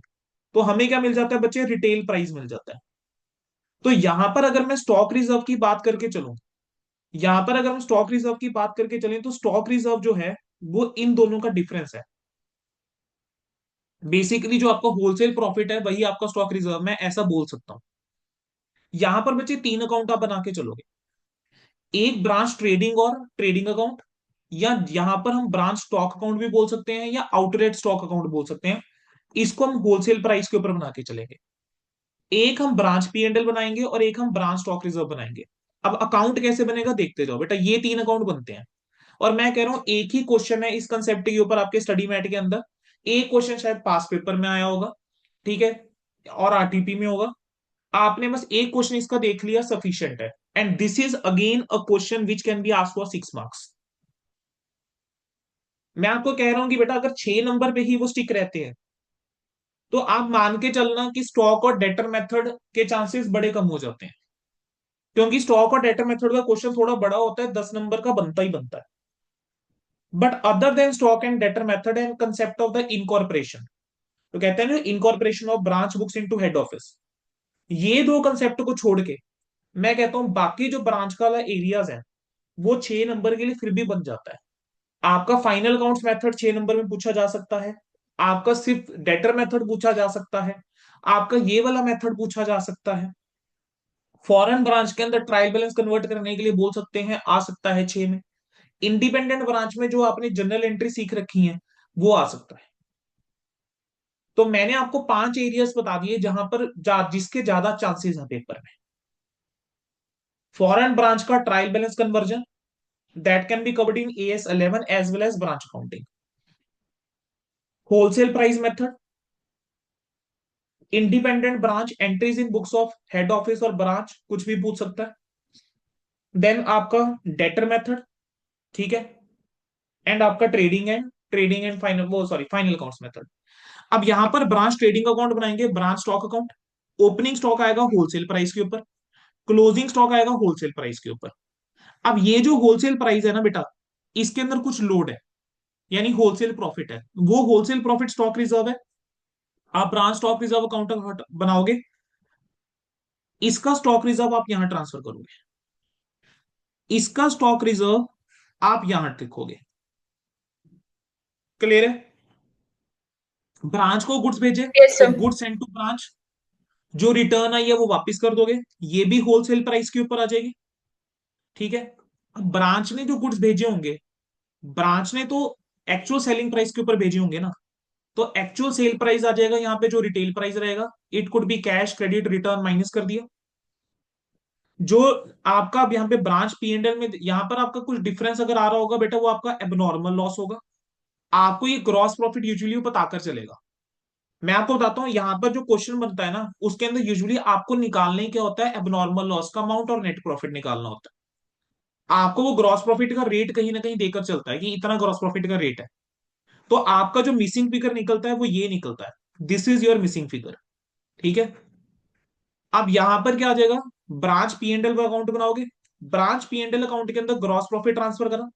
तो हमें क्या मिल जाता है बच्चे, रिटेल प्राइस मिल जाता है। तो यहां पर अगर मैं स्टॉक रिजर्व की बात करके चलूं, यहां पर अगर हम स्टॉक रिजर्व की बात करके चलें, तो स्टॉक रिजर्व जो है वो इन दोनों का डिफरेंस है। बेसिकली जो आपका होलसेल प्रॉफिट है वही आपका स्टॉक रिजर्व, मैं ऐसा बोल सकता हूं। यहां पर बच्चे तीन अकाउंट आप बना के चलोगे, एक ब्रांच ट्रेडिंग और ट्रेडिंग अकाउंट, या यहां पर हम ब्रांच स्टॉक अकाउंट भी बोल सकते हैं या आउटलेट स्टॉक अकाउंट बोल सकते हैं, इसको हम होलसेल प्राइस के ऊपर बना के चलेंगे। एक हम ब्रांच पी एंड एल बनाएंगे और एक हम ब्रांच स्टॉक रिजर्व बनाएंगे। अब अकाउंट कैसे बनेगा देखते जाओ बेटा, ये 3 अकाउंट बनते हैं। और मैं कह रहा हूं एक ही क्वेश्चन है इस कंसेप्ट के ऊपर आपके स्टडी मैट के अंदर, एक क्वेश्चन शायद पास पेपर में आया होगा, ठीक है, और आरटीपी में होगा। आपने बस एक क्वेश्चन इसका देख लिया, सफिशियंट है। And this is again a question which can be asked for 6 marks. मैं आपको कह रहा हूं कि बेटा अगर 6 नंबर पे ही वो स्टिक रहते हैं तो आप मान के चलना कि स्टॉक और डेटर मेथड के चांसेस बड़े कम हो जाते हैं, क्योंकि स्टॉक और डेटर मेथड का क्वेश्चन थोड़ा बड़ा होता है, 10 नंबर का बनता ही बनता है। But other than stock and debtor method and concept of the incorporation, तो कहते हैं ना incorporation of branch books into head office, ये 2 कंसेप्ट को छोड़ के मैं कहता हूं बाकी जो ब्रांच का वाला एरियाज है वो 6 नंबर के लिए फिर भी बन जाता है। आपका फाइनल अकाउंट्स मेथड 6 नंबर में पूछा जा सकता है, आपका सिर्फ डेटर मेथड पूछा जा सकता है, आपका ये वाला मेथड पूछा जा सकता है, फॉरेन ब्रांच के अंदर ट्रायल बैलेंस कन्वर्ट करने के लिए बोल सकते हैं, आ सकता है 6 में। इंडिपेंडेंट ब्रांच में जो आपने जनरल एंट्री सीख रखी है वो आ सकता है। तो मैंने आपको 5 एरियाज बता दिए जहां पर जिसके ज्यादा चांसेस हैं पेपर में। फॉरेन ब्रांच का trial balance conversion, that can be covered in AS11 as well as branch accounting. Wholesale price method, independent branch entries in books of head office और ब्रांच, कुछ भी पूछ सकता है। देन आपका डेटर मेथड, ठीक है, एंड आपका ट्रेडिंग एंड फाइनल वो सॉरी फाइनल अकाउंट्स मेथड। अब यहां पर ब्रांच ट्रेडिंग अकाउंट बनाएंगे, branch stock account. Opening stock आएगा होलसेल प्राइस के ऊपर, क्लोजिंग स्टॉक आएगा होलसेल प्राइस के ऊपर। अब ये जो होलसेल प्राइस है ना बेटा, इसके अंदर कुछ लोड है, यानी होलसेल प्रॉफिट है, वो होलसेल प्रॉफिट स्टॉक रिजर्व है। आप ब्रांच स्टॉक रिजर्व अकाउंट बनाओगे, इसका स्टॉक रिजर्व आप यहां ट्रांसफर करोगे, इसका स्टॉक रिजर्व आप यहां लिखोगे। क्लियर है? ब्रांच को गुड्स भेजे यस तो sir. Goods send to branch, जो रिटर्न आई है वो वापस कर दोगे, ये भी होलसेल प्राइस के ऊपर आ जाएगी, ठीक है। अब ब्रांच ने जो गुड्स भेजे होंगे, ब्रांच ने तो एक्चुअल सेलिंग प्राइस के ऊपर भेजे होंगे ना, तो एक्चुअल सेल प्राइस आ जाएगा यहाँ पे, जो रिटेल प्राइस रहेगा। It could be cash credit return minus कर दिया। जो आपका अब यहाँ पे ब्रांच पी एंड एल में यहाँ पर आपका कुछ डिफरेंस अगर आ रहा होगा बेटा, वो आपका एबनॉर्मल लॉस होगा। आपको ये ग्रॉस प्रॉफिट यूजुअली पता कर चलेगा। मैं आपको बताता हूँ यहाँ पर जो क्वेश्चन बनता है ना, उसके अंदर यूजुअली आपको निकालने क्या होता है, एबनॉर्मल लॉस का अमाउंट और नेट प्रॉफिट निकालना होता है। आपको वो ग्रॉस प्रॉफिट का रेट कहीं ना कहीं देकर चलता है कि इतना ग्रॉस प्रॉफिट का रेट है, तो आपका जो मिसिंग फिगर निकलता है वो ये निकलता है, this is your missing figure, ठीक है। अब यहां पर क्या आ जाएगा, branch P and L account बनाओगे, branch P and L account के अंदर ग्रॉस प्रॉफिट ट्रांसफर करा,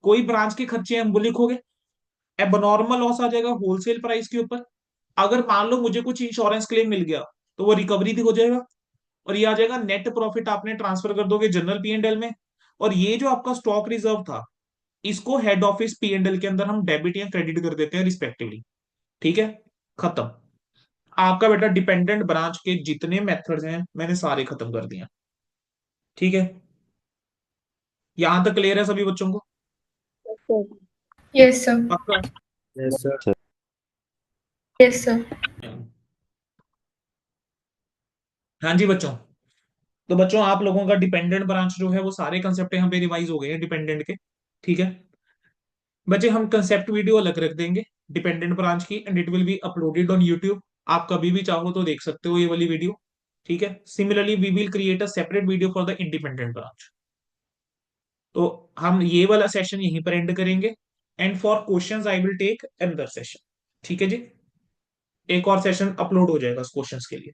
कोई ब्रांच के खर्चे हैं वो लिखोगे, एबनॉर्मल लॉस आ जाएगा होलसेल प्राइस के ऊपर। अगर मान लो मुझे कुछ इंश्योरेंस क्लेम मिल गया तो वो रिकवरी भी हो जाएगा, और ये आ जाएगा नेट प्रॉफिट, आपने ट्रांसफर कर दोगे जनरल पी एंड एल में। और ये जो आपका स्टॉक रिजर्व था, इसको head office P and L के अंदर हम डेबिट या क्रेडिट कर देते हैं रिस्पेक्टिवली, ठीक है। खत्म। आपका बेटा डिपेंडेंट ब्रांच के जितने मेथड्स हैं मैंने सारे खत्म कर दिए, ठीक है। यहां तक क्लियर है सभी बच्चों को? सर। Yes sir. पक्का? Yes, sir. Sir. Yes sir. हाँ जी बच्चों। तो बच्चों आप लोगों का डिपेंडेंट ब्रांच जो है वो सारे कंसेप्ट यहाँ पे रिवाइज हो गए हैं डिपेंडेंट के, ठीक है। बच्चे हम कंसेप्ट वीडियो अलग रख देंगे डिपेंडेंट ब्रांच की, and it will be uploaded on YouTube. आप कभी भी चाहो तो देख सकते हो ये वाली वीडियो, ठीक है। Similarly we will create a separate video for the independent branch. तो हम ये वाला सेशन यहीं पर एंड करेंगे, and for questions I will take another session, ठीक है जी। एक और सेशन अपलोड हो जाएगा क्वेश्चंस के लिए।